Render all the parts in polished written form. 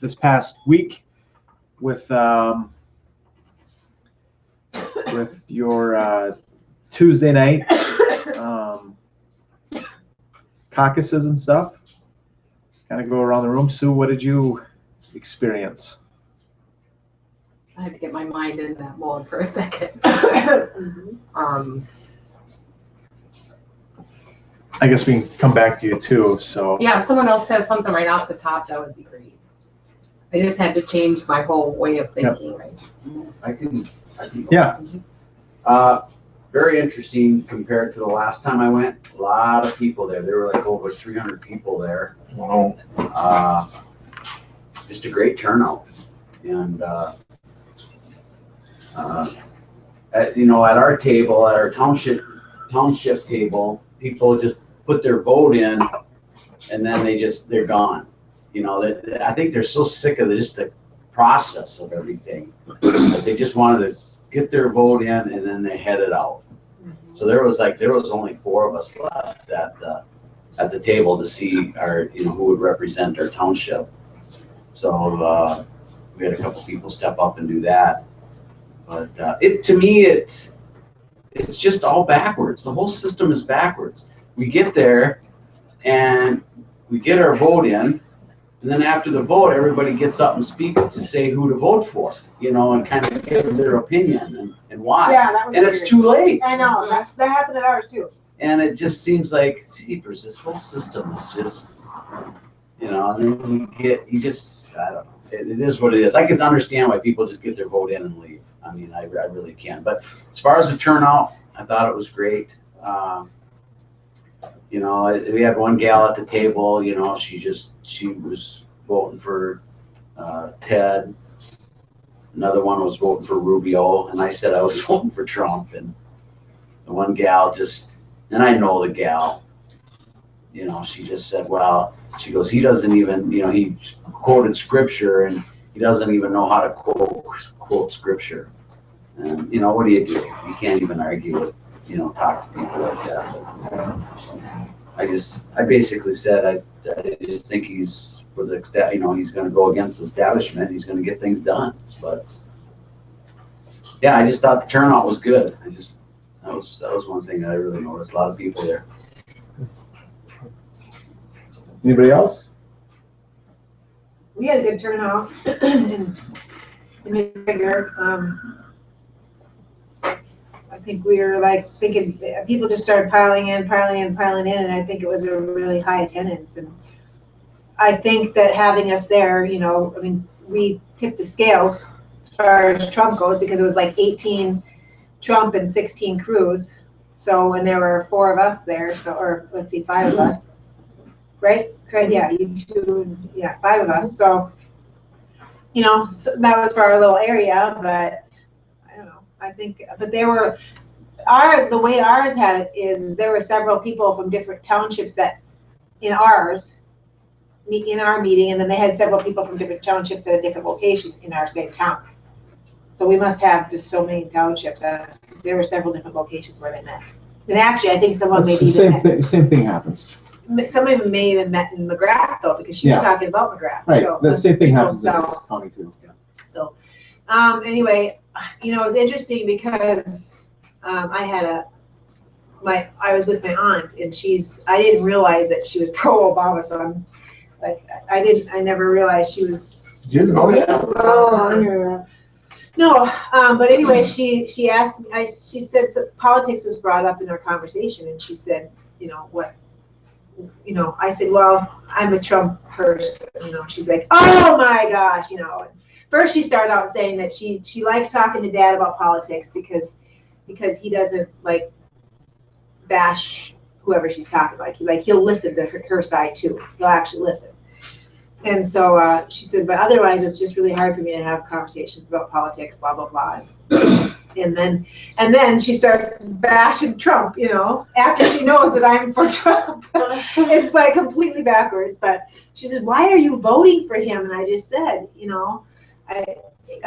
this past week with your Tuesday night caucuses and stuff. Kind of go around the room. Sue, what did you experience? I had to get my mind in that mode for a second. I guess we can come back to you too. So Yeah, if someone else has something right off the top, that would be great. I just had to change my whole way of thinking. Right? I can yeah. Very interesting compared to the last time I went. A lot of people there. There were like over 300 people there. Wow. Just a great turnout. And at our table, at our township table, people just put their vote in, and then they're gone. I think they're so sick of just the process of everything that they just wanted to get their vote in and then they headed out. So there was only 4 of us left at the table to see who would represent our township. So we had a couple people step up and do that. But to me it's just all backwards. The whole system is backwards. We get there and we get our vote in. And then after the vote, everybody gets up and speaks to say who to vote for, and kind of give their opinion and why. Yeah, that was and weird. It's too late. I know, that happened at ours too. And it just seems like, jeepers, this whole system is just, and then I don't know. It is what it is. I can understand why people just get their vote in and leave. I mean, I really can. But as far as the turnout, I thought it was great. We had one gal at the table, she was voting for Ted. Another one was voting for Rubio, and I said I was voting for Trump. And the one gal and I know the gal, she just said, well, she goes, he doesn't even, he quoted scripture and he doesn't even know how to quote scripture. And, what do? You can't even argue with, talk to people like that. But I basically said, I just think he's he's going to go against the establishment. He's going to get things done. But yeah, I just thought the turnout was good. That was one thing that I really noticed. A lot of people there. Anybody else? We had a good turnout in McGregor. I think we were thinking people just started piling in, and I think it was a really high attendance. And I think that having us there, we tipped the scales as far as Trump goes because it was 18 Trump and 16 Cruz. So when there were 4 of us there, 5 of us, right? Yeah, you 2, 5 of us. So, so that was for our little area, but I don't know. I think, but there were, the way ours had it is there were several people from different townships in our meeting, and then they had several people from different townships at a different location in our same town. So we must have just so many townships. There were several different locations where they met. And actually, I think someone maybe same thing happens. Some of them may even met in McGrath though, because she was talking about McGrath. Right. So the same thing happens in this county too. Yeah. So, anyway, it was interesting because I was with my aunt, and I didn't realize that she was pro-Obama, so I never realized she was. You didn't know that? Oh, no, but anyway, she asked me, she said politics was brought up in our conversation, and she said, what, I said, well, I'm a Trump person, she's like, oh my gosh, First, she started out saying that she likes talking to Dad about politics because he doesn't bash whoever she's talking about. He'll listen to her side too. He'll actually listen. And so she said, but otherwise, it's just really hard for me to have conversations about politics, blah blah blah. And then she starts bashing Trump, after she knows that I'm for Trump. It's completely backwards. But she said, why are you voting for him? And I just said,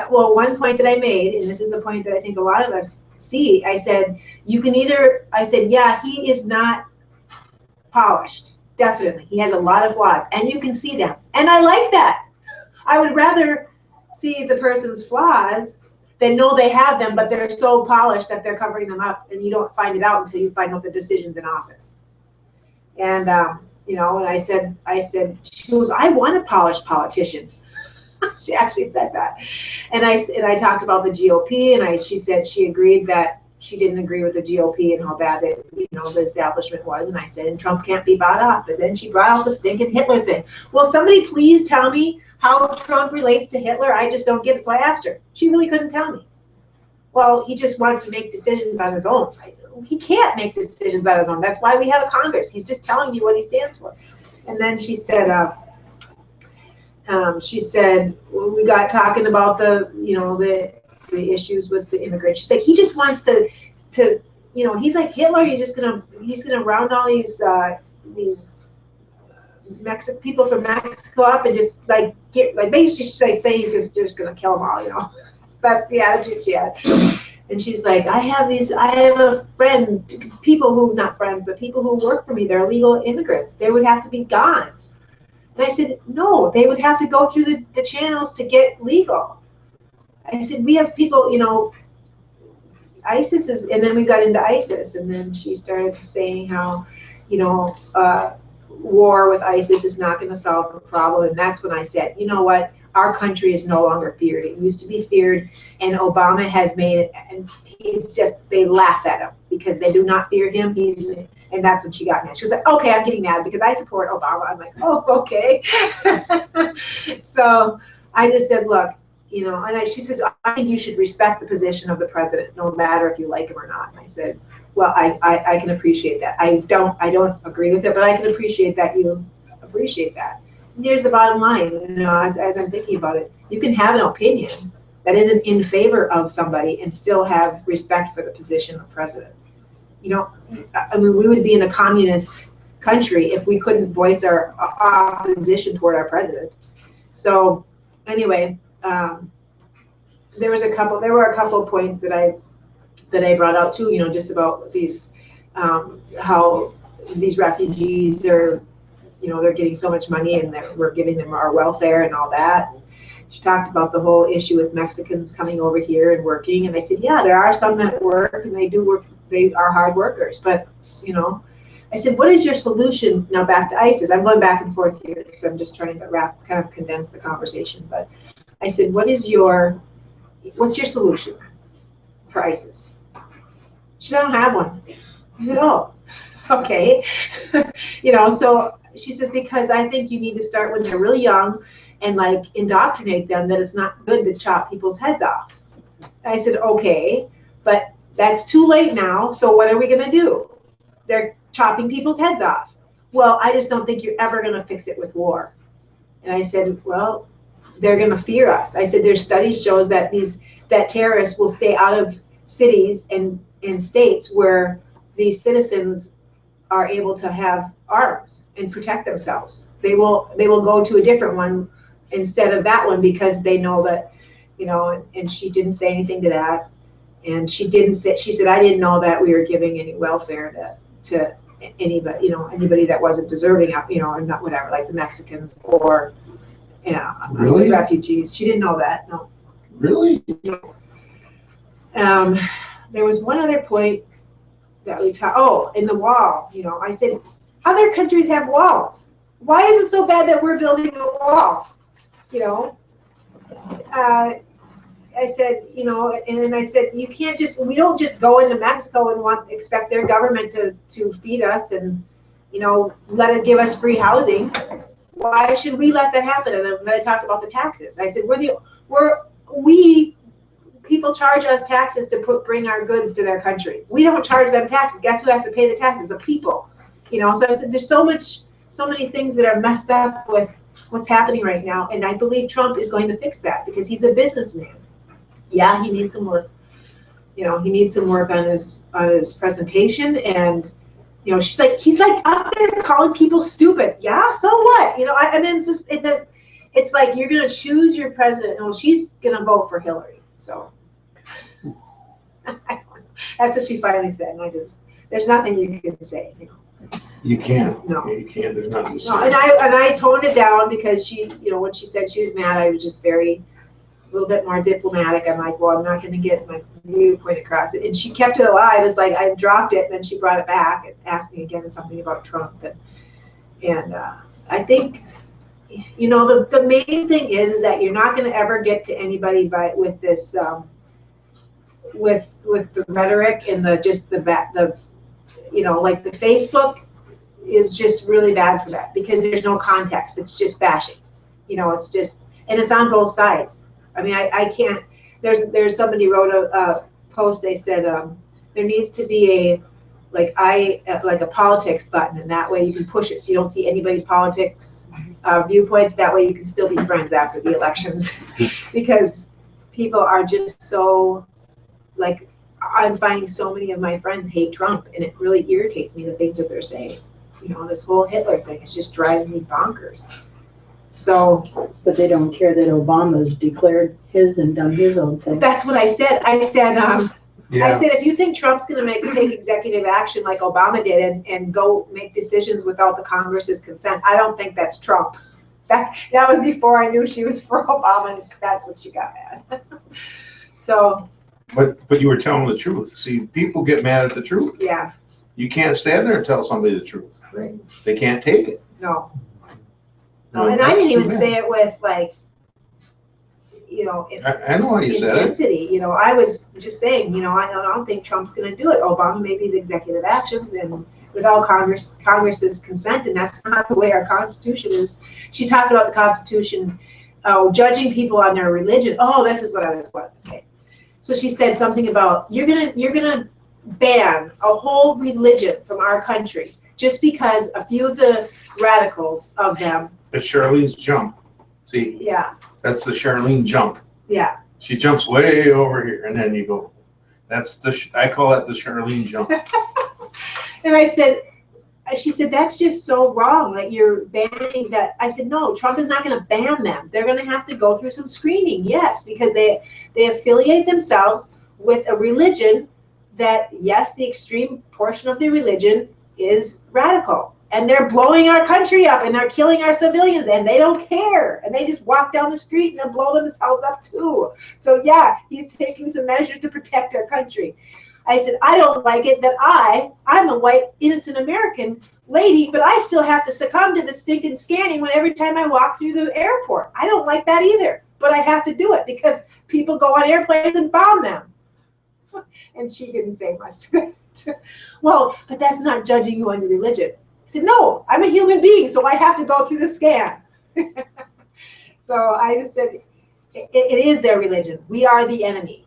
one point that I made, and this is the point that I think a lot of us see, I said, yeah, he is not polished. Definitely. He has a lot of flaws, and you can see them. And I like that. I would rather see the person's flaws than know they have them, but they're so polished that they're covering them up, and you don't find it out until you find out the decisions in office. And you know, and I said, she goes, I want a polished politician. She actually said that. And I talked about the GOP, and she said she agreed that she didn't agree with the GOP and how bad it, you know, the establishment was. And I said, and Trump can't be bought off. And then she brought up the stinking Hitler thing. Well, somebody please tell me how Trump relates to Hitler. I just don't get it. So I asked her. She really couldn't tell me. Well, he just wants to make decisions on his own. He can't make decisions on his own. That's why we have a Congress. He's just telling you what he stands for. And then she said, we got talking about the, you know, the issues with the immigrants. She said he just wants to, you know, he's like Hitler. He's gonna round all these people from Mexico up and just like get, like, basically she's like saying he's just gonna kill them all, you know. That's the attitude she had. And she's like, I have a friend, people who, not friends, but people who work for me, they're illegal immigrants. They would have to be gone. And I said, no, they would have to go through the channels to get legal. I said, we have people, you know, ISIS is, and then we got into ISIS, and then she started saying how, you know, war with ISIS is not going to solve the problem. And that's when I said, you know what? Our country is no longer feared. It used to be feared, and Obama has made it, and he's just, they laugh at him because they do not fear him. And that's when she got mad. She was like, okay, I'm getting mad because I support Obama. I'm like, oh, okay. So I just said, look, you know, and she says, I think you should respect the position of the president, no matter if you like him or not. And I said, well, I can appreciate that. I don't agree with it, but I can appreciate that you appreciate that. And here's the bottom line, you know, as I'm thinking about it, you can have an opinion that isn't in favor of somebody and still have respect for the position of president. You know, I mean, we would be in a communist country if we couldn't voice our opposition toward our president. So anyway, there were a couple of points that I brought out too, you know, just about these, how these refugees are, you know, they're getting so much money and that we're giving them our welfare and all that. She talked about the whole issue with Mexicans coming over here and working. And I said, yeah, there are some that work and they do work. They are hard workers. But, you know, I said, what is your solution? Now back to ISIS. I'm going back and forth here because I'm just trying to kind of condense the conversation. But I said, what's your solution for ISIS? She said, I don't have one. I said, oh, okay. You know, so she says, because I think you need to start when they're really young and like indoctrinate them that it's not good to chop people's heads off. I said, okay, but that's too late now. So what are we going to do? They're chopping people's heads off. Well, I just don't think you're ever going to fix it with war. And I said, well, they're going to fear us. I said, there's studies shows that terrorists will stay out of cities and states where these citizens are able to have arms and protect themselves. They will go to a different one instead of that one because they know that, you know, and she didn't say anything to that. And she said, I didn't know that we were giving any welfare to anybody, you know, anybody that wasn't deserving of, you know, or not whatever, like the Mexicans or, you know, really? Refugees. She didn't know that, no. Really? There was one other point that we talked, oh, in the wall, you know, I said, other countries have walls. Why is it so bad that we're building a wall? You know, I said, you know, and then I said, we don't just go into Mexico and expect their government to feed us and, you know, give us free housing. Why should we let that happen? And then I talked about the taxes. I said, people charge us taxes to bring our goods to their country. We don't charge them taxes. Guess who has to pay the taxes? The people. You know, so I said, there's so many things that are messed up with what's happening right now. And I believe Trump is going to fix that because he's a businessman. Yeah, he needs some work. You know, he needs some work on his presentation. And, you know, he's like out there calling people stupid. Yeah, so what? You know, I mean, it's like you're going to choose your president. Well, she's going to vote for Hillary. So that's what she finally said. And there's nothing you can say, you know. You can't. No. You can't. There's nothing to say. No, and I toned it down because she, when she said she was mad, I was just a little bit more diplomatic. I'm like, well, I'm not going to get my viewpoint across it. And she kept it alive. It's like I dropped it, and then she brought it back and asked me again something about Trump. And I think, the main thing is that you're not going to ever get to anybody with this, with the rhetoric and the like the Facebook is just really bad for that because there's no context. It's just bashing. It's just, and it's on both sides. I mean, I can't, there's somebody wrote a post, they said, there needs to be like a politics button, and that way you can push it so you don't see anybody's politics viewpoints. That way you can still be friends after the elections because people are just so, like, I'm finding so many of my friends hate Trump, and it really irritates me, the things that they're saying. This whole Hitler thing is just driving me bonkers. So, but they don't care that Obama's declared his and done his own thing. That's what I said. I said, Yeah. if you think Trump's going to take executive action like Obama did and go make decisions without the Congress's consent, I don't think that's Trump. That was before I knew she was for Obama, and that's what she got mad. So. But you were telling the truth. See, people get mad at the truth. Yeah. You can't stand there and tell somebody the truth. Right. They can't take it. No. No, and I didn't even say it with like, I know why you said it. intensity. I was just saying, I don't think Trump's going to do it. Obama made these executive actions and without Congress's consent, and that's not the way our Constitution is. She talked about the Constitution, judging people on their religion. Oh, this is what I was going to say. So she said something about you're gonna ban a whole religion from our country just because a few of the radicals of them. It's Charlene's jump. See, Yeah. that's the Charlene jump. Yeah. She jumps way over here, and then you go. That's I call it the Charlene jump. And she said, that's just so wrong that you're banning that. I said, no, Trump is not going to ban them. They're going to have to go through some screening, yes, because they affiliate themselves with a religion that, yes, the extreme portion of the religion is radical. And they're blowing our country up, and they're killing our civilians, and they don't care. And they just walk down the street and then blow themselves up too. So yeah, he's taking some measures to protect our country. I said, I don't like it that I'm a white, innocent American lady, but I still have to succumb to the stinking scanning every time I walk through the airport. I don't like that either, but I have to do it because people go on airplanes and bomb them. And she didn't say much to that. Well, but that's not judging you on your religion. I said, no, I'm a human being, so I have to go through the scan. So I just said, it is their religion. We are the enemy.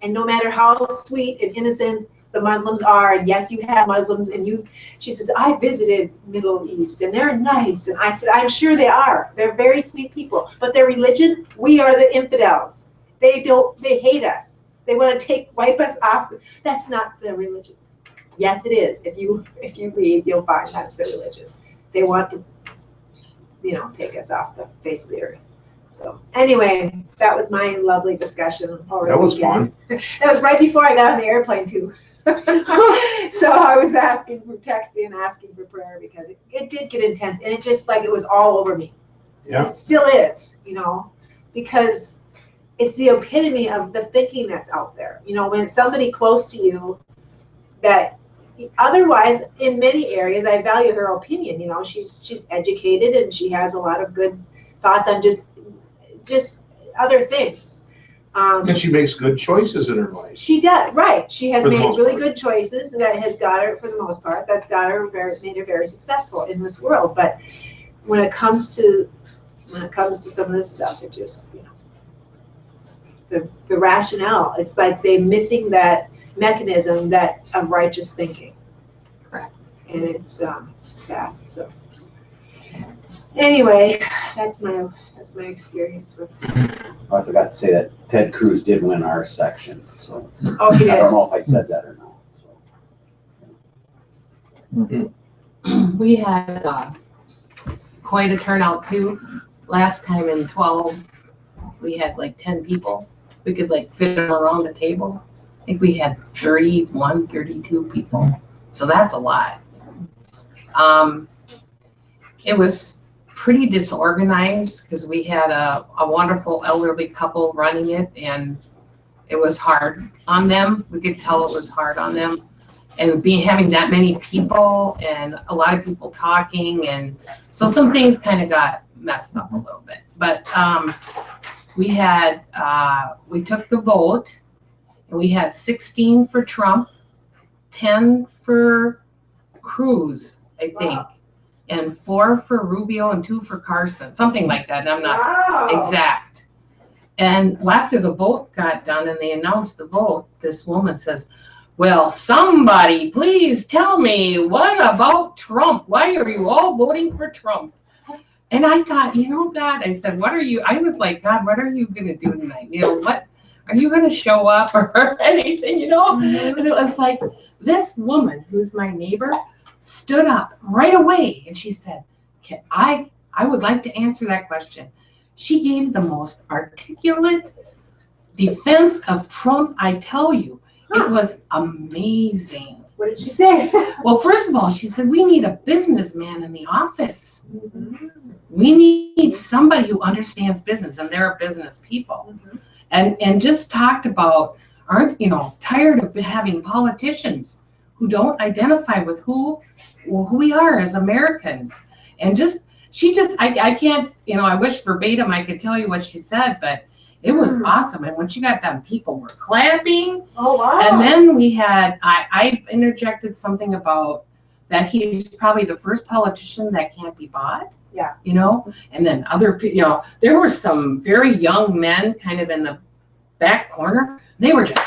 And no matter how sweet and innocent the Muslims are, and yes, you have Muslims, and she says, I visited Middle East, and they're nice. And I said, I'm sure they are. They're very sweet people. But their religion, we are the infidels. They hate us. They want to wipe us off. That's not their religion. Yes, it is. If you read, you'll find that's their religion. They want to, take us off the face of the earth. So anyway, that was my lovely discussion. That was fun. That was right before I got on the airplane too. So I was texting and asking for prayer because it did get intense, and it just like it was all over me. Yeah. It still is, because it's the epitome of the thinking that's out there. When it's somebody close to you that otherwise in many areas I value her opinion. She's educated and she has a lot of good thoughts on just other things. And she makes good choices in her life. She does, right. She has made really part. good choices that has got her, for the most part, made her very successful in this world. But when it comes to some of this stuff, it just, the rationale, it's like they're missing that mechanism of righteous thinking. Correct. And it's sad. So anyway, that's my experience with. I forgot to say that Ted Cruz did win our section, so Oh, he I did. don't know if I said that or not. So. We had quite a turnout too. Last time in 12, we had like 10 people. We could like fit them around the table. I think we had 32 people. So that's a lot. It was pretty disorganized because we had a wonderful elderly couple running it, and it was hard on them. We could tell it was hard on them. And having that many people and a lot of people talking, and so some things kind of got messed up a little bit. But we took the vote, and we had 16 for Trump, 10 for Cruz, I think, and 4 for Rubio and 2 for Carson, something like that. And I'm not exact. And after the vote got done and they announced the vote, this woman says, "Well, somebody please tell me, what about Trump? Why are you all voting for Trump?" And I thought, God, I said, I was like, God, what are you going to do tonight? What, are you going to show up or anything, And it was like, this woman, who's my neighbor, stood up right away. And she said, I would like to answer that question. She gave the most articulate defense of Trump, I tell you. It was amazing. What did she say? Well, first of all, she said, we need a businessman in the office. Mm-hmm. We need somebody who understands business, and they're business people. Mm-hmm. And just talked about, aren't tired of having politicians who don't identify with who we are as Americans. And I can't, I wish verbatim I could tell you what she said, but it was awesome. And when she got done, people were clapping. Oh, wow. And then we had, I interjected something about that he's probably the first politician that can't be bought. Yeah. And then other people, there were some very young men kind of in the back corner. They were just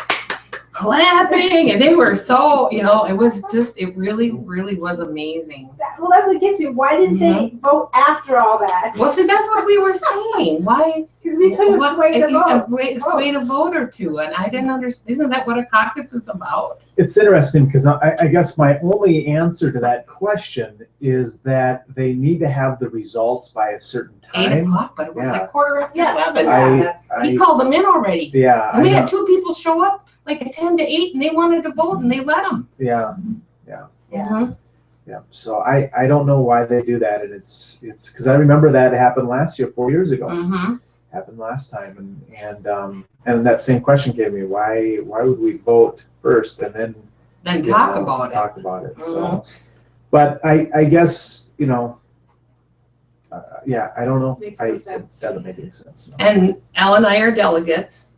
clapping, and they were so, it really, really was amazing. Well, that's what gets me. Why didn't they vote after all that? Well, see, that's what we were saying. Why? Because we couldn't sway the vote. Swayed a vote or two, and I didn't understand. Isn't that what a caucus is about? It's interesting because I guess my only answer to that question is that they need to have the results by a certain time. 8 o'clock, but it was like 7:15. I He called them in already. Yeah. And we had 2 people show up like at 10 to 8, and they wanted to vote, and they let them. Yeah. Yeah. Yeah. So I don't know why they do that, and it's because I remember that happened last year, 4 years ago. Mm-hmm. Happened last time, and that same question came to me. Why would we vote first and then talk about it? So, but I guess I don't know. Makes no sense. It doesn't make any sense. No. And Al and I are delegates.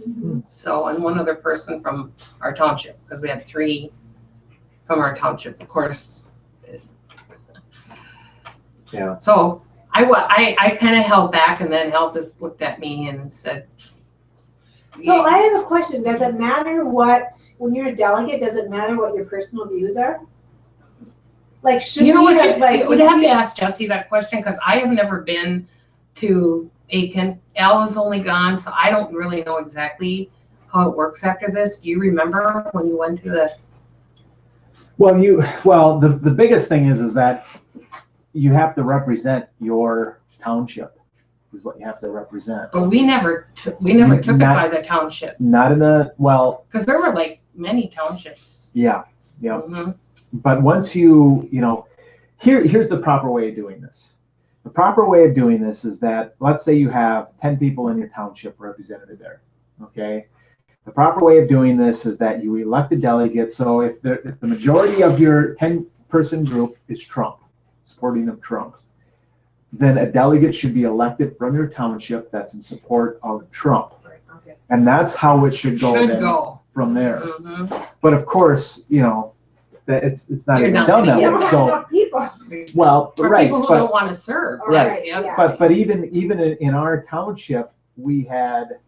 Mm-hmm. So, and one other person from our township, because we had 3 from our township, of course. Yeah. So I kind of held back, and then Al just looked at me and said. So I have a question. Does it matter when you're a delegate, does it matter what your personal views are? Like, should you we have, would have to ask Jesse that question, because I have never been to Aiken. Al has only gone, so I don't really know exactly how it works after this. Do you remember when you went to the? Well, the biggest thing is that you have to represent your township. Is what you have to represent. But we never took it by the township. Not in because there were like many townships. Yeah. Mm-hmm. But once here's the proper way of doing this. The proper way of doing this is that, let's say you have 10 people in your township represented there, okay? The proper way of doing this is that you elect a delegate. So if the majority of your 10-person group is Trump, supporting of Trump, then a delegate should be elected from your township that's in support of Trump. Okay. And that's how it should go from there. Mm-hmm. But of course, that it's not You're even not done that gonna way. get So people. well, For right, people who but don't want to serve. Right, Yes, yeah. but even in our township, we had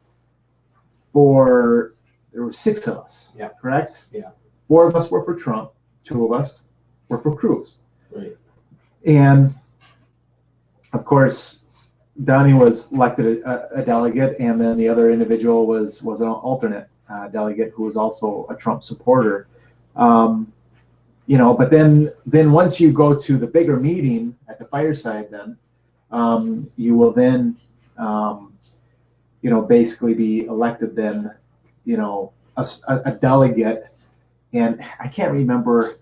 there were 6 of us. Yeah. Correct? Yeah. 4 of us were for Trump, 2 of us were for Cruz. Right. And of course, Donnie was elected a delegate, and then the other individual was an alternate delegate who was also a Trump supporter. But then once you go to the bigger meeting at the fireside, then you will then basically be elected then a delegate, and I can't remember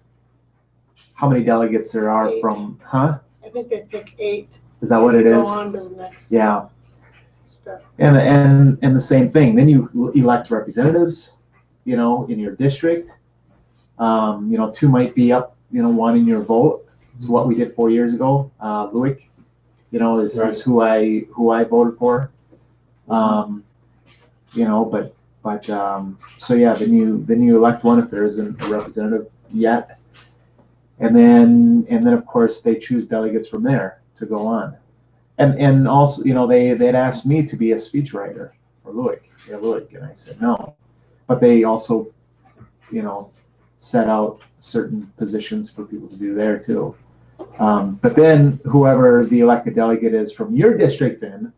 how many delegates there are 8. from, huh? I think they pick 8. Is that what it Go is? on to the next Yeah. step. And the same thing. Then you elect representatives, you know, in your district. You know, 2 might be up, you know, wanting your vote. It's what we did 4 years ago. Lewick, you know, is who I voted for. You know, but so yeah, then you elect one if there isn't a representative yet, and then of course they choose delegates from there to go on, and also, you know, they'd asked me to be a speechwriter for Lewick, and I said no, but they also, you know, set out certain positions for people to do there too. But then whoever the elected delegate is from your district, then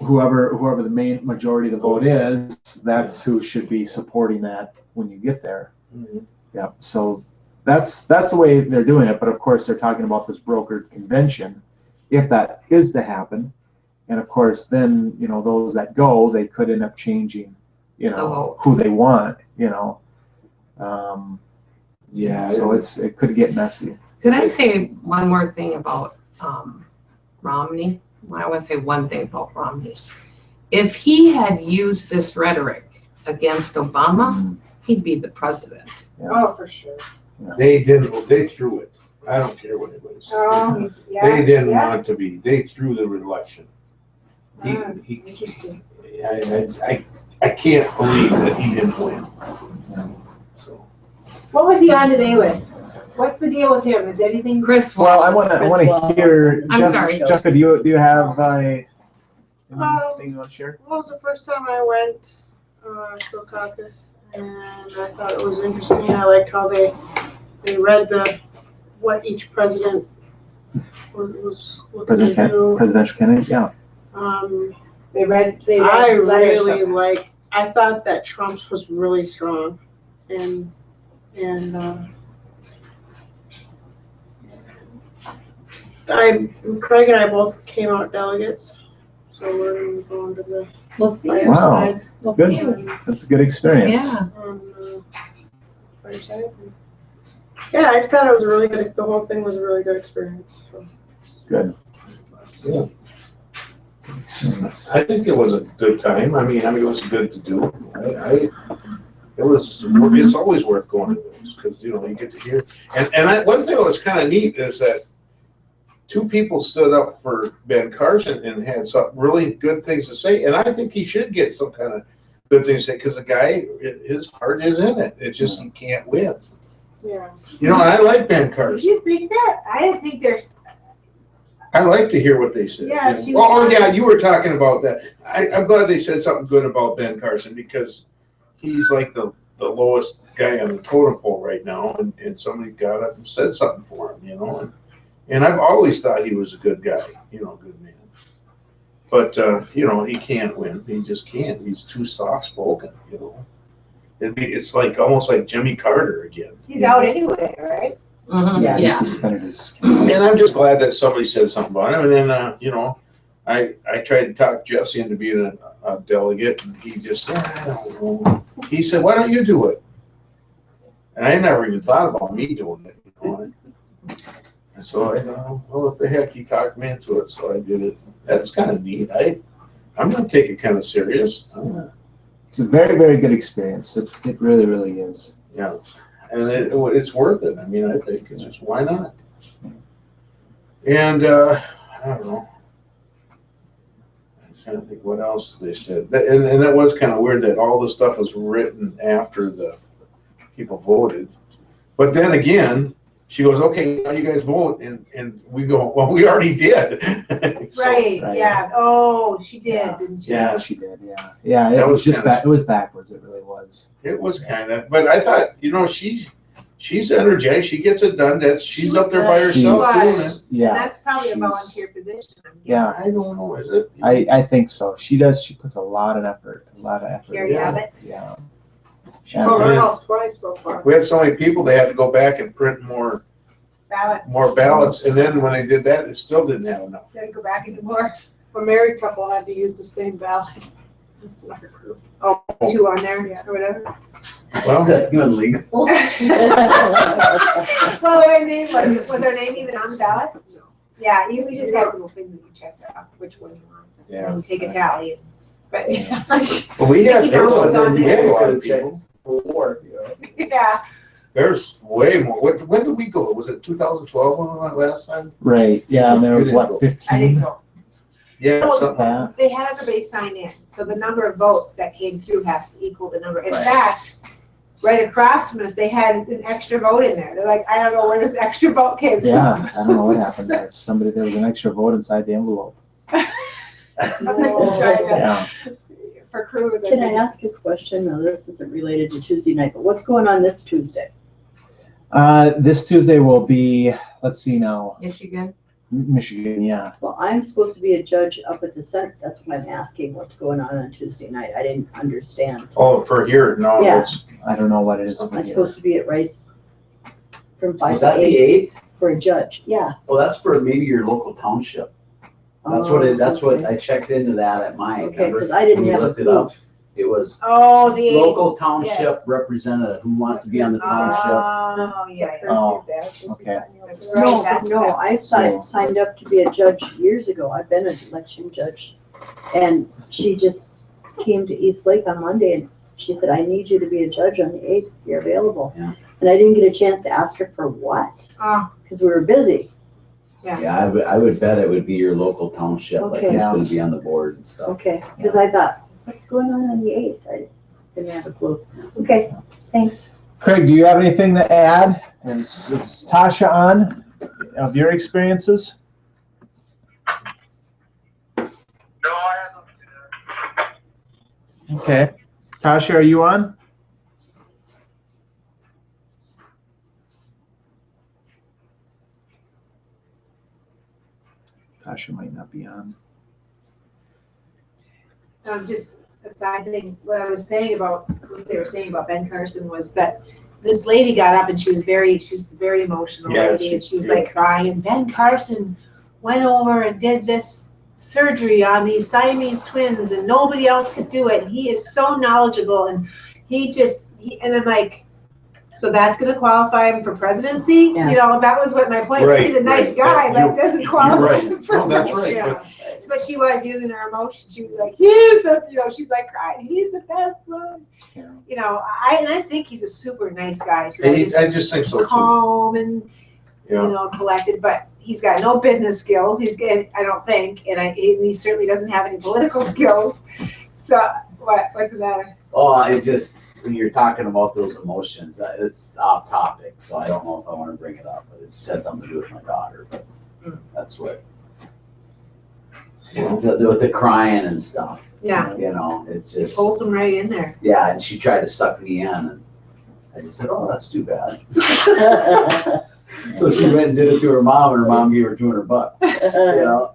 whoever the main majority of the vote is, that's who should be supporting that when you get there. Mhm. Yeah. So that's the way they're doing it. But of course, they're talking about this brokered convention, if that is to happen. And of course, then, you know, those that go, they could end up changing, you know, who they want, you know. Yeah. So it could get messy. Could I say one more thing about Romney? I want to say one thing about Romney. If he had used this rhetoric against Obama, he'd be the president. Yeah. Oh, for sure. They didn't. They threw it. I don't care what anybody says. Yeah. They didn't Yeah. want it to be. They threw the election. He Interesting. I can't believe that he didn't win. So. What was he on today with? What's the deal with him? Is anything? Chris Well, I Wallace. want to hear. I'm sorry. Jessica, do you have anything you want to share? Well, it was the first time I went to a caucus, and I thought it was interesting. I liked how they read what each president was looking to do. Presidential candidate, yeah. They read I letters really from- I thought that Trump's was really strong, and Craig and I both came out delegates, so we're going to the We'll see. fire Wow. side. We'll Good. see. That's a good experience. Yeah. On fire side. Yeah, I thought it was a really good. The whole thing was a really good experience. So. Good. Yeah. I think it was a good time. I mean, it was good to do. It's always worth going to those because, you know, you get to hear. One thing that was kind of neat is that 2 people stood up for Ben Carson and had some really good things to say. And I think he should get some kind of good things to say because the guy, his heart is in it. It's just he can't win. Yeah. You know, I like Ben Did Carson. you think that? I didn't think there's. I like to hear what they said. Yeah, she was Oh, yeah, fine. you were talking about that. I'm glad they said something good about Ben Carson because he's like the lowest guy on the totem pole right now, and somebody got up and said something for him, you know. And I've always thought he was a good guy, you know, a good man. But, you know, he can't win. He just can't. He's too soft-spoken, you know. It's like almost like Jimmy Carter again. He's out anyway, right? Mhm. Yeah, he Yeah. suspended his. And I'm just glad that somebody said something about him. And then, you know, I tried to talk Jesse into being a delegate, and he just, I don't know. He said, why don't you do it? And I never even thought about me doing it. You know? And so I thought, well, what the heck, he talked me into it, so I did it. That's kind of neat. I'm going to take it kind of serious. It's a very, very good experience. It really, really is. Yeah. And it's worth it. I mean, I think it's just, why not? And I don't know. I'm trying to think what else they said. And it was kind of weird that all the stuff was written after the people voted. But then again, she goes, okay, now you guys vote. And we go, well, we already did. So, Right, right. yeah. Oh, she did, didn't she? Yeah, she did. Yeah, yeah. It That was was just kinda- it was backwards. It really was. it was kind of, but I thought, you know, she's energetic. She gets it done. She's up there by She herself doing it. was. Yeah. And that's probably a She's- volunteer position. I'm guessing. Yeah. I don't know, is it? I think so. She does. She puts a lot of effort. Gary Yeah. Abbott. Yeah. She called Yeah. our house twice so far. We had so many people, they had to go back and print more ballots. And then when they did that, it still didn't have enough. Gotta go back into more. A married couple had to use the same ballot. Our group. Oh, 2 on there, or whatever. Well, Is that even legal? Well, her name, was her name even on the ballot? No. Yeah, we just have a little thing that you check off which one you want. Yeah. And take a tally. But, well, we had, Mickey there Mouse was, was on we had a there. lot of people. yeah. There's way more. When did we go? Was it 2012 when we went last time? Right, yeah, and there You was didn't what, go. 15? I didn't go. Yeah, No, something. Yeah. They had everybody sign in, so the number of votes that came through has to equal the number. In Right. fact, right across from us, they had an extra vote in there. They're like, I don't know where this extra vote came from. Yeah, I don't know what happened there. There was an extra vote inside the envelope. That's right, Yeah. for crews. Can I ask a question? Now, this isn't related to Tuesday night, but what's going on this Tuesday? This Tuesday will be, let's see now, Michigan. Michigan, yeah. Well, I'm supposed to be a judge up at the center. That's what I'm asking, what's going on Tuesday night. I didn't understand. Oh, for here, no, Yeah. it's, I don't know what it is. I'm supposed to be at Rice from 5 Was to that the 8 8th? for a judge. Yeah. Well, that's for maybe your local township. That's what that's what, I checked into that at mine. Okay, remember? because I didn't When we have a looked it clue. up, it was Oh, the. local township yes. representative who wants to be on the township. Oh, yeah. Oh, okay. That's No, right, that's no, I signed up to be a judge years ago. I've been an election judge. And she just came to East Lake on Monday and she said, I need you to be a judge on the 8th if you're available. Yeah. And I didn't get a chance to ask her for what, Oh, because we were busy. Yeah, I would bet it would be your local township, like Okay. who's gonna be on the board and stuff. Okay, because I thought, what's going on the 8th? I didn't have a clue. Okay, thanks. Craig, do you have anything to add? Is Tasha on of your experiences? No, I haven't. Okay. Tasha, are you on? Tasha might not be on. just a side thing, what they were saying about Ben Carson was that this lady got up and she was very emotional Yeah, lady, and she was like crying. Ben Carson went over and did this surgery on these Siamese twins and nobody else could do it. And he is so knowledgeable and and I'm like, so that's gonna qualify him for presidency? Yeah. You know, that was what my point, Right, he's a nice right. guy, That- but doesn't you're qualify right. him for No, that's right, yeah. but- But she was using her emotion. She was like, he's the, she's like crying, he's the best one. Yeah. I think he's a super nice guy. Too. I just think so too. Calm and, Yeah. collected, but he's got no business skills. I don't think, and he certainly doesn't have any political skills. So what's the matter? Oh, it just, when you're talking about those emotions, it's off topic, so I don't know if I wanna bring it up, but it just had something to do with my daughter, but that's what. With the crying and stuff, Yeah, it just, pulls him right in there. yeah, and she tried to suck me in, and I just said, oh, that's too bad. So she went and did it to her mom, and her mom gave her $200,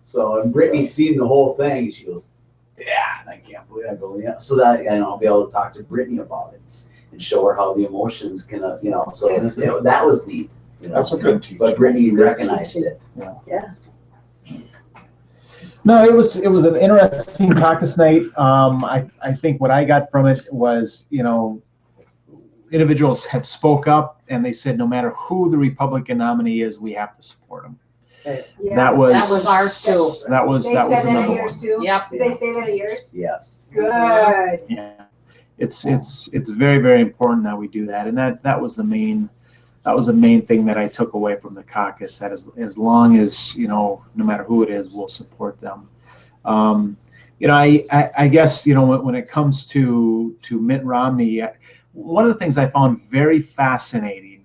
So, and Brittany seen the whole thing, she goes, yeah, and I can't believe I go, yeah, so that, I'll be able to talk to Brittany about it and show her how the emotions can, so that was neat. That's a good teacher. But Brittany recognized it. Yeah. No, it was an interesting caucus night. I think what I got from it was, individuals had spoke up and they said no matter who the Republican nominee is, we have to support him. Yes, That was ours too. That was They the said that number of one. yours too? Yep. Did they say that of yours? Yes. Good. Yeah, it's very, very important that we do that, and that was the main thing that I took away from the caucus. That as long as no matter who it is, we'll support them. I guess when it comes to Mitt Romney, one of the things I found very fascinating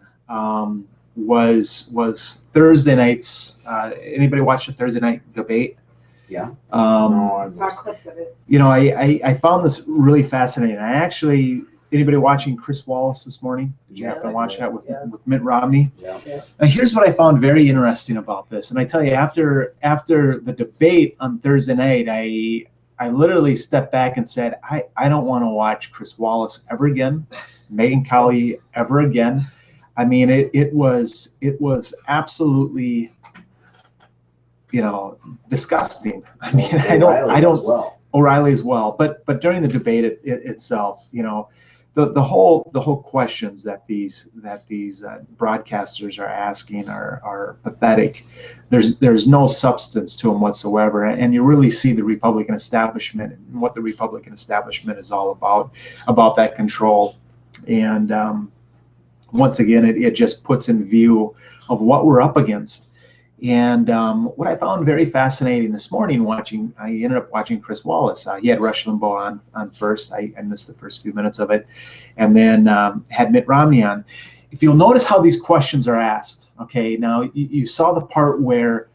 was Thursday nights. Anybody watch the Thursday night debate? Yeah. I saw clips of it. I found this really fascinating. Anybody watching Chris Wallace this morning? Did you happen to watch that with Mitt Romney? Yeah. Now, here's what I found very interesting about this. And I tell you, after the debate on Thursday night, I literally stepped back and said, I don't want to watch Chris Wallace ever again, Megyn Kelly ever again. I mean, it was absolutely, disgusting. I mean, I don't. Well. O'Reilly as well, but during the debate itself, the whole questions that these broadcasters are asking are pathetic. There's no substance to them whatsoever, and you really see the Republican establishment and what the Republican establishment is all about that control. And once again, it just puts in view of what we're up against. And what I found very fascinating this morning I ended up watching Chris Wallace. He had Rush Limbaugh on first. I missed the first few minutes of it. And then had Mitt Romney on. If you'll notice how these questions are asked, okay, now you saw the part where,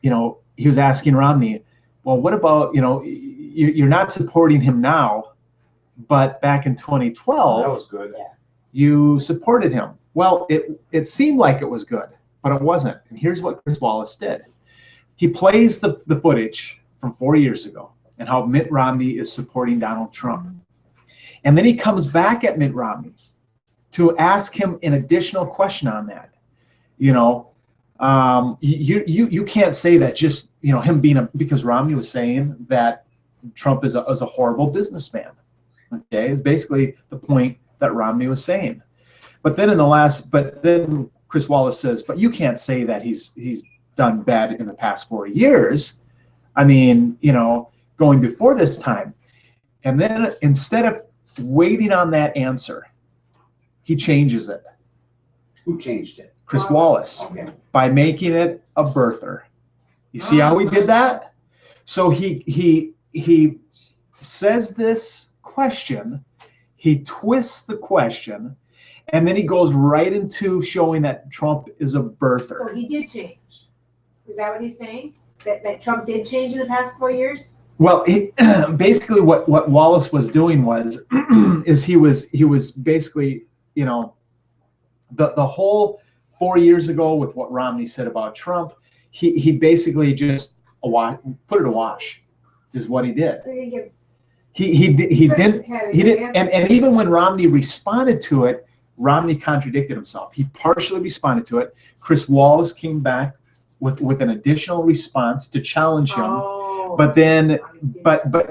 he was asking Romney, well, what about, you're not supporting him now, but back in 2012, That was good. you supported him. Well, it seemed like it was good, but it wasn't. And here's what Chris Wallace did. He plays the footage from 4 years ago and how Mitt Romney is supporting Donald Trump. And then he comes back at Mitt Romney to ask him an additional question on that. You can't say that just, him being because Romney was saying that Trump is a horrible businessman. Okay, is basically the point that Romney was saying. But then Chris Wallace says, but you can't say that he's done bad in the past 4 years. I mean, going before this time. And then instead of waiting on that answer, he changes it. Who changed it? Chris Wallace, Okay. by making it a birther. You see how he did that? So he says this question, he twists the question, and then he goes right into showing that Trump is a birther. So he did change. Is that what he's saying? That Trump did change in the past 4 years? Well, basically what Wallace was doing was is he was basically, the whole 4 years ago with what Romney said about Trump, he basically just put it awash, is what he did. So he didn't He didn't, and even when Romney responded to it, Romney contradicted himself. He partially responded to it. Chris Wallace came back with an additional response to challenge him, but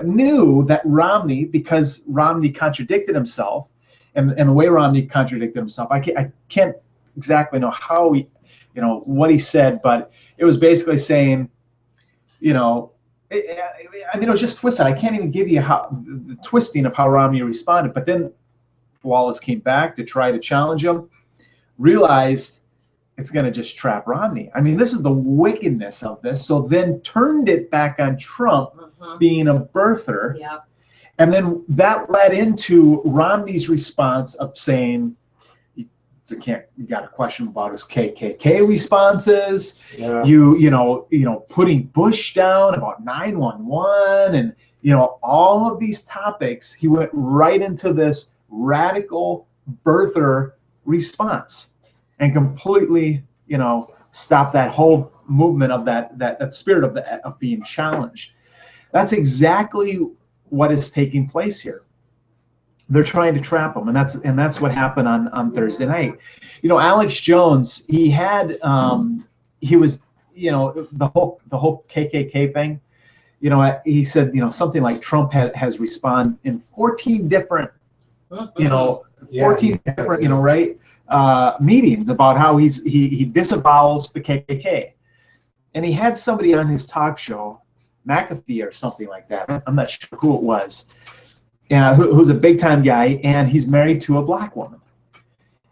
knew that Romney, because Romney contradicted himself, and the way Romney contradicted himself, I can't exactly know how what he said, but it was basically saying, it was just twisted. I can't even give you the twisting of how Romney responded. But then Wallace came back to try to challenge him, realized it's going to just trap Romney. I mean, this is the wickedness of this. So then turned it back on Trump being a birther. Yeah. And then that led into Romney's response of saying, you got a question about his KKK responses, putting Bush down, about 9/11, and all of these topics. He went right into this radical birther response and completely stopped that whole movement of that spirit of being challenged. That's exactly what is taking place here. They're trying to trap him, and that's what happened on Thursday night. Alex Jones, he had he was the whole KKK thing. He said something like Trump has responded in 14 different 14 different meetings about how he disavows the KKK, and he had somebody on his talk show, McAfee or something like that. I'm not sure who it was. Who's a big time guy, and he's married to a black woman.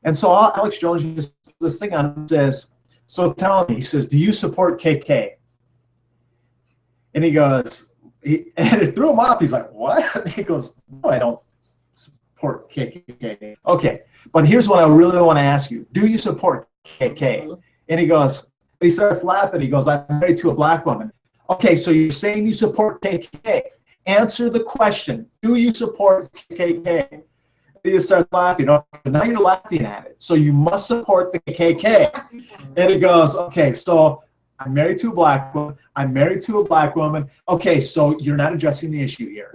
And so Alex Jones just put this thing on and says, so tell me, he says, do you support KK? And he goes, and it threw him off. He's like, what? And he goes, no, I don't support KKK. Okay, but here's what I really want to ask you. Do you support KK? And he starts laughing. He goes, I'm married to a black woman. Okay, so you're saying you support KKK. Answer the question. Do you support KKK? He just starts laughing. Now you're laughing at it. So you must support the KKK. And he goes, okay, so I'm married to a black woman. I'm married to a black woman. Okay, so you're not addressing the issue here.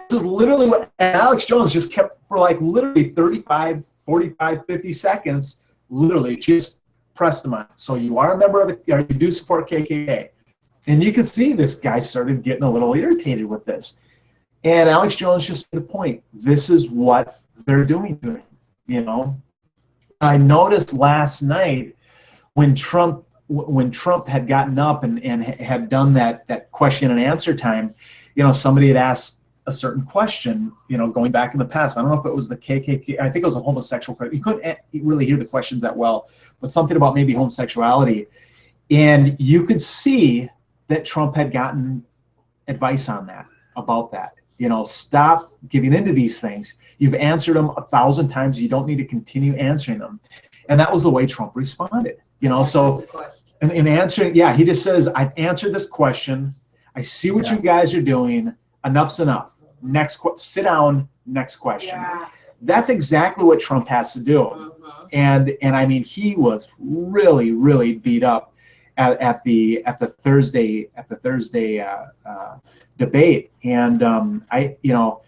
This is literally what Alex Jones just kept for literally 35, 45, 50 seconds, literally just pressed him on. So you are a member of you do support KKK. And you can see this guy started getting a little irritated with this. And Alex Jones just made a point. This is what they're doing to him, you know. I noticed last night when Trump had gotten up and had done that question and answer time, you know, somebody had asked a certain question, you know, going back in the past. I don't know if it was the KKK. I think it was a homosexual question. You couldn't really hear the questions that well, but something about maybe homosexuality. And you could see that Trump had gotten advice on that, about that. You know, stop giving into these things. You've answered them 1,000 times. You don't need to continue answering them. And that was the way Trump responded. You know, so in answering, yeah, he just says, I've answered this question. I see what you guys are doing. Enough's enough. Next, sit down. Next question. Yeah. That's exactly what Trump has to do. Mhm. And I mean, he was really beat up at the Thursday debate. And you know,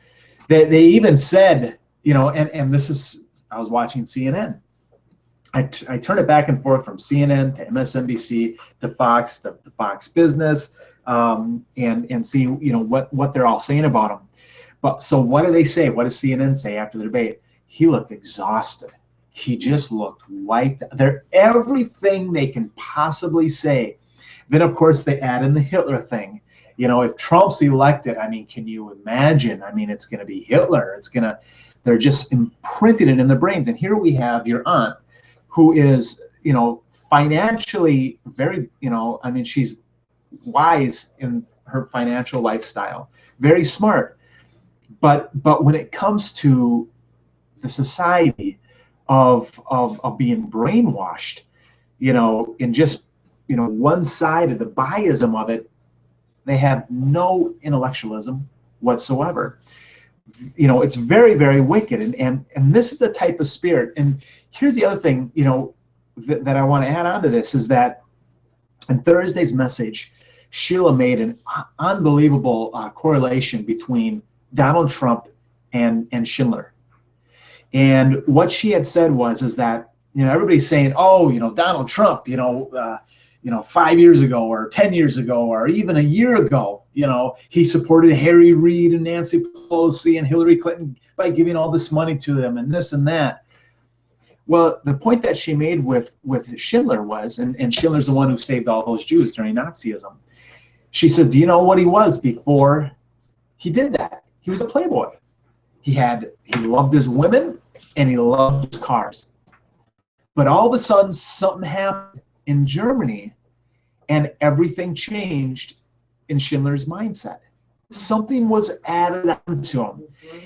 they even said, you know, and this is, I was watching CNN. I turn it back and forth from CNN to MSNBC to Fox to Fox Business, and see, you know, what they're all saying about him. But so what do they say? What does CNN say after the debate? He looked exhausted. He just looked wiped. They're everything they can possibly say. Then of course they add in the Hitler thing. You know, if Trump's elected, I mean, can you imagine? I mean, it's going to be Hitler. They're just imprinting it in their brains. And here we have your aunt, who is, you know, financially very, you know, I mean, she's wise in her financial lifestyle, very smart. But when it comes to the society of being brainwashed, you know, in just, you know, one side of the biasm of it, they have no intellectualism whatsoever. You know, it's very wicked, and this is the type of spirit. And here's the other thing, you know, that I want to add on to this is that in Thursday's message, Sheila made an unbelievable correlation between Donald Trump and Schindler. And what she had said is that, you know, everybody's saying, oh, you know, Donald Trump, you know, 5 years ago or 10 years ago or even a year ago, you know, he supported Harry Reid and Nancy Pelosi and Hillary Clinton by giving all this money to them and this and that. Well, the point that she made with Schindler was, and Schindler's the one who saved all those Jews during Nazism. She said, do you know what he was before he did that? He was a playboy. He loved his women and he loved his cars. But all of a sudden something happened in Germany and everything changed in Schindler's mindset. Something was added on to him.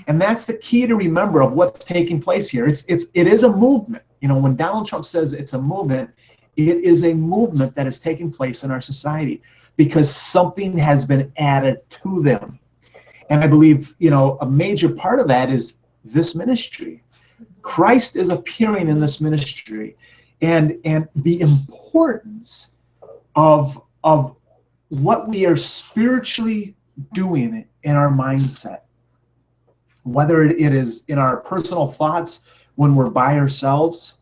And that's the key to remember of what's taking place here. It is a movement. You know, when Donald Trump says it's a movement, it is a movement that is taking place in our society because something has been added to them. And I believe, you know, a major part of that is this ministry. Christ is appearing in this ministry, and the importance of what we are spiritually doing in our mindset, whether it is in our personal thoughts when we're by ourselves,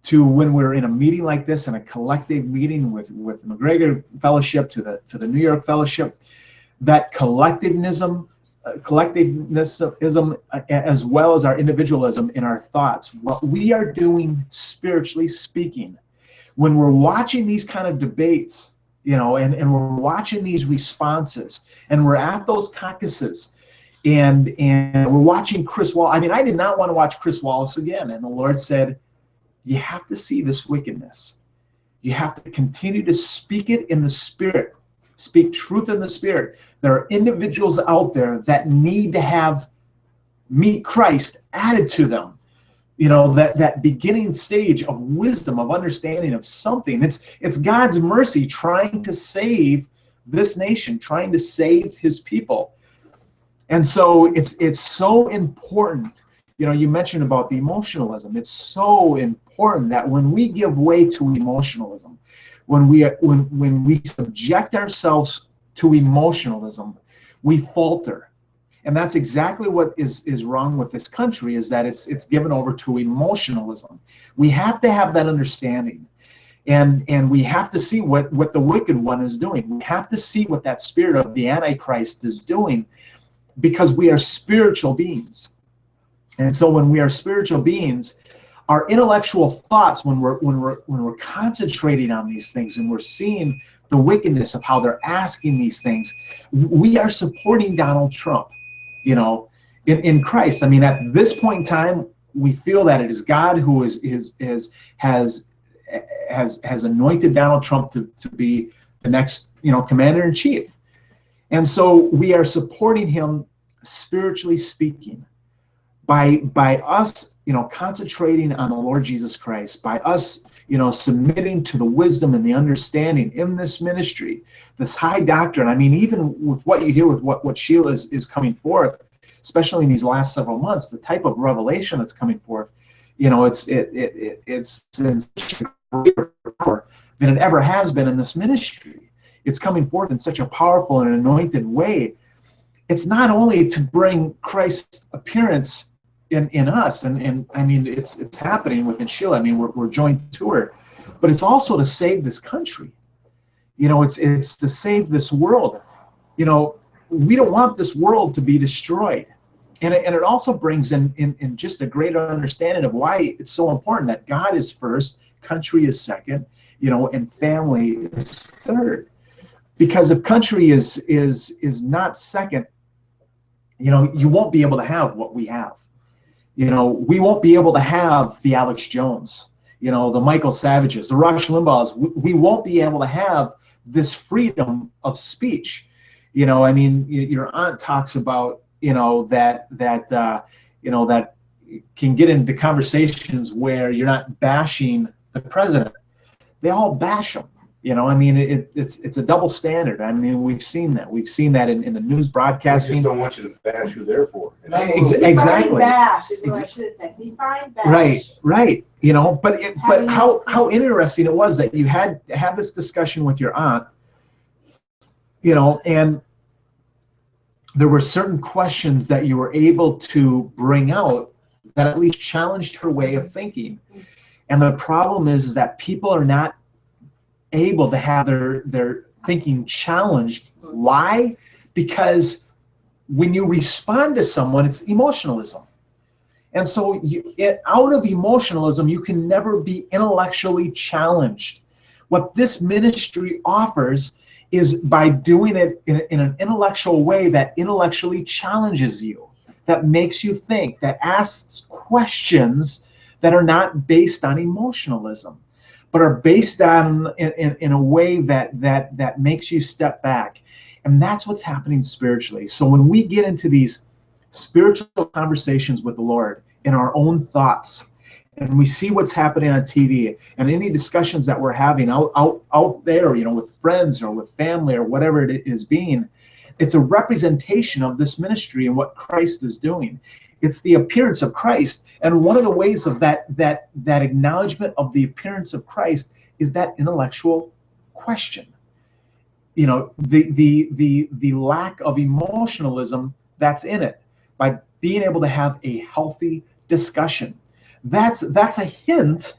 to when we're in a meeting like this, in a collective meeting with McGregor Fellowship to the New York Fellowship, that collectivism as well as our individualism in our thoughts, what we are doing spiritually speaking, when we're watching these kind of debates, you know, and we're watching these responses, and we're at those caucuses, and we're watching Chris Wallace. I mean, I did not want to watch Chris Wallace again, and the Lord said, you have to see this wickedness. You have to continue to speak it in the Spirit. Speak truth in the Spirit. There are individuals out there that need to meet Christ added to them. You know, that beginning stage of wisdom, of understanding of something. It's God's mercy trying to save this nation, trying to save his people. And so it's so important. You know, you mentioned about the emotionalism. It's so important that when we give way to emotionalism, when we subject ourselves to emotionalism, we falter. And that's exactly what is wrong with this country, is that it's given over to emotionalism. We have to have that understanding. And we have to see what the wicked one is doing. We have to see what that spirit of the Antichrist is doing. because we are spiritual beings. And so when we are spiritual beings, our intellectual thoughts, when we're concentrating on these things and we're seeing the wickedness of how they're asking these things, we are supporting Donald Trump, you know, in Christ. I mean, at this point in time, we feel that it is God who has anointed Donald Trump to be the next, you know, commander in chief. And so we are supporting him, spiritually speaking, by us, you know, concentrating on the Lord Jesus Christ, by us, you know, submitting to the wisdom and the understanding in this ministry, this high doctrine. I mean, even with what you hear with what Sheila is coming forth, especially in these last several months, the type of revelation that's coming forth, you know, it's in such a greater power than it ever has been in this ministry. It's coming forth in such a powerful and anointed way. It's not only to bring Christ's appearance in us, and I mean, it's happening within Sheila. I mean, we're joined to her, but it's also to save this country. You know, it's to save this world. You know, we don't want this world to be destroyed, and it also brings in just a greater understanding of why it's so important that God is first, country is second, you know, and family is third. Because if country is not second, you know, you won't be able to have what we have. You know, we won't be able to have the Alex Jones, you know, the Michael Savages, the Rush Limbaughs. We won't be able to have this freedom of speech. You know, I mean, your aunt talks about, you know, that you know, that can get into conversations where you're not bashing the president. They all bash him. You know, I mean, it's a double standard. I mean, we've seen that. We've seen that in the news I broadcasting. just don't want you to bash who they're for. Exactly. Define bash is what I should have said. Define bash. Right. You know, but how interesting it was that you had this discussion with your aunt, you know, and there were certain questions that you were able to bring out that at least challenged her way of thinking. And the problem is that people are not able to have their thinking challenged. Why? Because when you respond to someone, it's emotionalism. And so out of emotionalism, you can never be intellectually challenged. What this ministry offers is by doing it in an intellectual way that intellectually challenges you, that makes you think, that asks questions that are not based on emotionalism, but are based on in a way that makes you step back. And that's what's happening spiritually. So when we get into these spiritual conversations with the Lord in our own thoughts, and we see what's happening on TV, and any discussions that we're having out there, you know, with friends or with family or whatever it is being, it's a representation of this ministry and what Christ is doing. It's the appearance of Christ, and one of the ways of that acknowledgement of the appearance of Christ is that intellectual question. You know, the lack of emotionalism that's in it, by being able to have a healthy discussion. That's a hint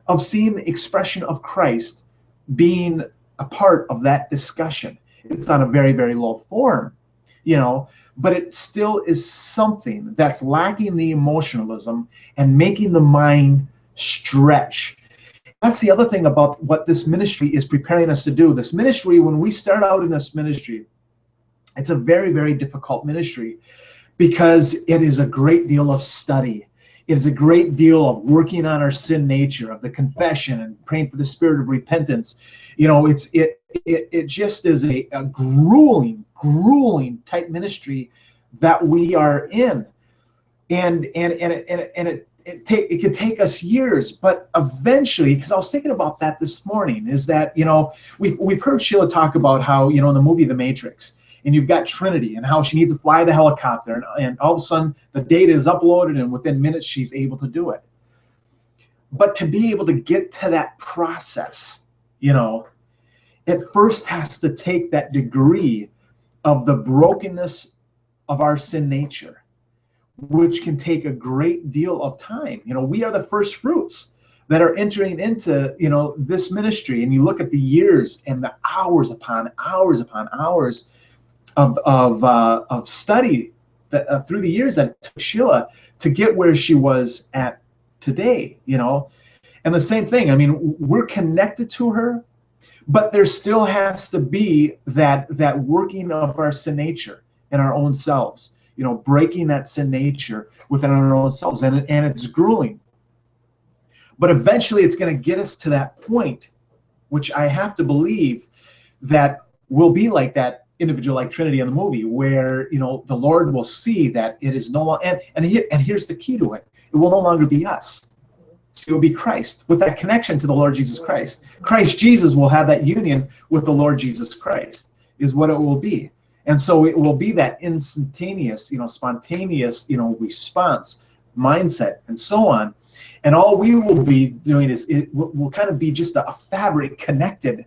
of seeing the expression of Christ being a part of that discussion. It's on a very, very low form, you know, but it still is something that's lacking the emotionalism and making the mind stretch. That's the other thing about what this ministry is preparing us to do. This ministry, when we start out in this ministry, it's a very, very difficult ministry because it is a great deal of study. It is a great deal of working on our sin nature, of the confession and praying for the spirit of repentance. You know, it just is a grueling type ministry that we are in, and it could take us years, but eventually, because I was thinking about that this morning, is that, you know, we've heard Sheila talk about how, you know, in the movie The Matrix, and you've got Trinity and how she needs to fly the helicopter, and all of a sudden the data is uploaded and within minutes she's able to do it. But to be able to get to that process, you know, it first has to take that degree of the brokenness of our sin nature, which can take a great deal of time. You know, we are the first fruits that are entering into, you know, this ministry, and you look at the years and the hours upon hours upon hours of study through the years that it took Sheila to get where she was at today, you know. And the same thing, I mean, we're connected to her, but there still has to be that working of our sin nature in our own selves, you know, breaking that sin nature within our own selves. And it's grueling. But eventually it's going to get us to that point, which I have to believe that will be like that individual, like Trinity in the movie, where, you know, the Lord will see that it is no longer, and here's the key to it. It will no longer be us. It will be Christ, with that connection to the Lord Jesus Christ. Christ Jesus will have that union with the Lord Jesus Christ, is what it will be. And so it will be that instantaneous, you know, spontaneous, you know, response, mindset, and so on. And all we will be doing is, it will kind of be just a fabric connected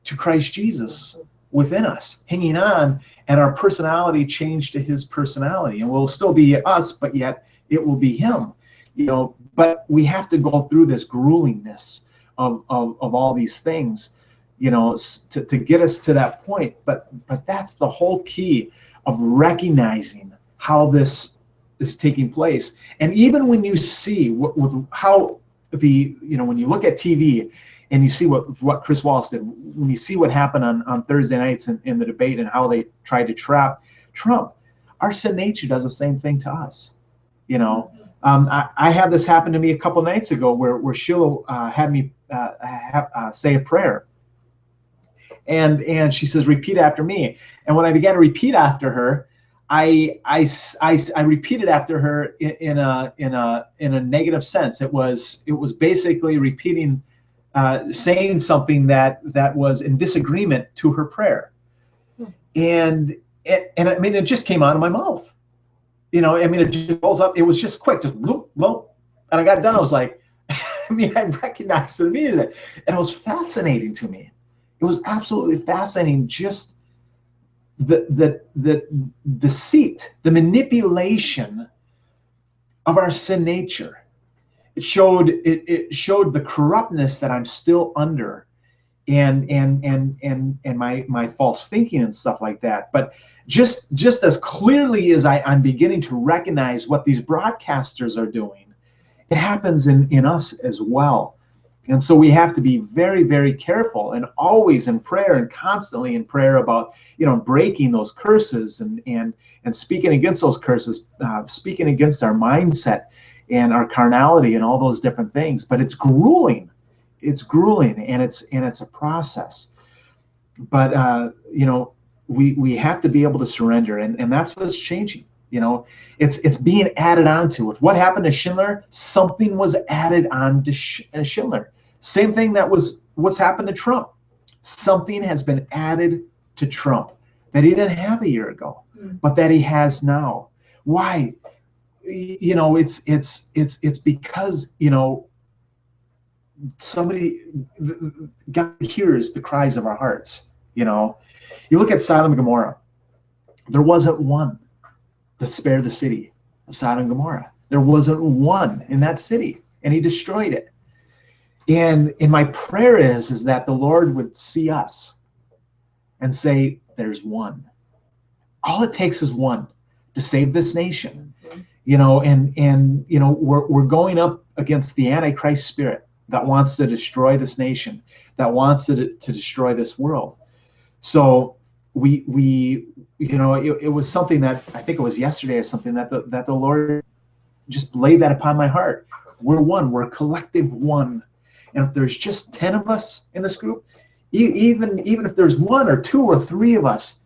to Christ Jesus within us, hanging on, and our personality changed to his personality. And we'll still be us, but yet it will be him. You know, but we have to go through this gruelingness of all these things, you know, to get us to that point. But that's the whole key of recognizing how this is taking place. And even when you see with how you know, when you look at TV and you see what Chris Wallace did, when you see what happened on Thursday nights in the debate and how they tried to trap Trump, our sin nature does the same thing to us, you know. I had this happen to me a couple nights ago where Sheila had me say a prayer, and she says, repeat after me. And when I began to repeat after her, I repeated after her in a negative sense. It was basically repeating, saying something that was in disagreement to her prayer, and I mean, it just came out of my mouth. You know, I mean, it just rolls up. It was just quick, just bloop, bloop. And I got done. I was like, I mean, I recognized it immediately. And it was fascinating to me. It was absolutely fascinating. Just the deceit, the manipulation of our sin nature. It showed the corruptness that I'm still under, and my false thinking and stuff like that. But just as clearly as I'm beginning to recognize what these broadcasters are doing, it happens in us as well. And so we have to be very, very careful, and always in prayer and constantly in prayer about, you know, breaking those curses and speaking against those curses, speaking against our mindset and our carnality and all those different things. But it's grueling. It's grueling, and it's a process. But you know, we have to be able to surrender, and that's what's changing. You know, it's being added on to. With what happened to Schindler, something was added on to Schindler. Same thing that was what's happened to Trump. Something has been added to Trump that he didn't have a year ago, but that he has now. Why? You know, it's because, you know, God hears the cries of our hearts. You know, you look at Sodom and Gomorrah. There wasn't one to spare the city of Sodom and Gomorrah. There wasn't one in that city, and he destroyed it. And my prayer is that the Lord would see us and say, there's one. All it takes is one to save this nation. You know, and you know, we're going up against the Antichrist spirit that wants to destroy this nation, that wants to destroy this world. So we you know, it was something that, I think it was yesterday or something, that the Lord just laid that upon my heart. We're one. We're a collective one. And if there's just 10 of us in this group, even if there's 1 or 2 or 3 of us,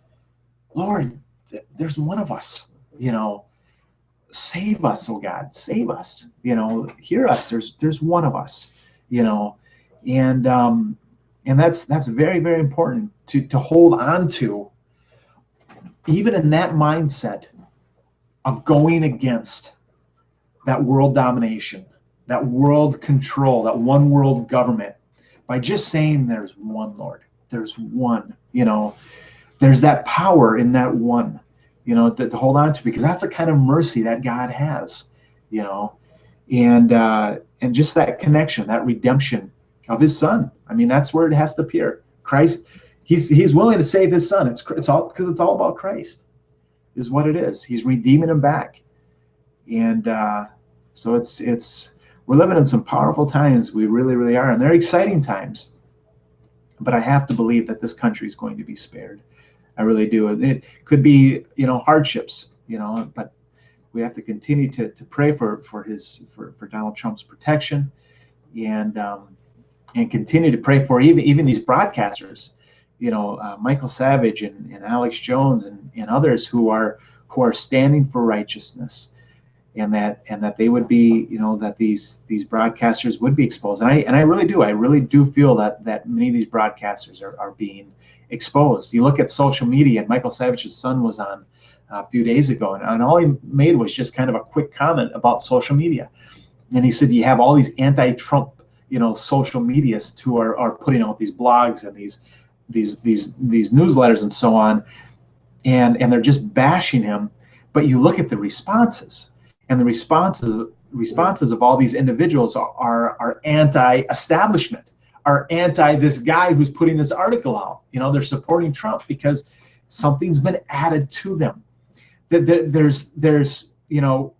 Lord, there's one of us. You know, save us, oh God, save us. You know, hear us. There's one of us. You know, and that's very, very important to hold on to, even in that mindset of going against that world domination, that world control, that one world government, by just saying there's one Lord, there's one. You know, there's that power in that one, you know, to hold on to, because that's a kind of mercy that God has, you know, and just that connection, that redemption of his son. I mean, that's where it has to appear. Christ, he's willing to save his son. It's all because it's all about Christ. is what it is. He's redeeming them back. And so we're living in some powerful times. We really, really are. And they're exciting times. But I have to believe that this country is going to be spared. I really do. It could be, hardships, but we have to continue to pray for Donald Trump's protection, and continue to pray for even these broadcasters, Michael Savage and Alex Jones and others who are standing for righteousness, and that they would be, that these broadcasters would be exposed. And I really do feel that many of these broadcasters are being exposed. You look at social media, and Michael Savage's son was on a few days ago, and all he made was just kind of a quick comment about social media. And he said, you have all these anti-Trump, social medias who are putting out these blogs and these newsletters and so on, and they're just bashing him. But you look at the responses, and the responses of all these individuals are anti-establishment, are anti this guy who's putting this article out. They're supporting Trump because something's been added to them. There's you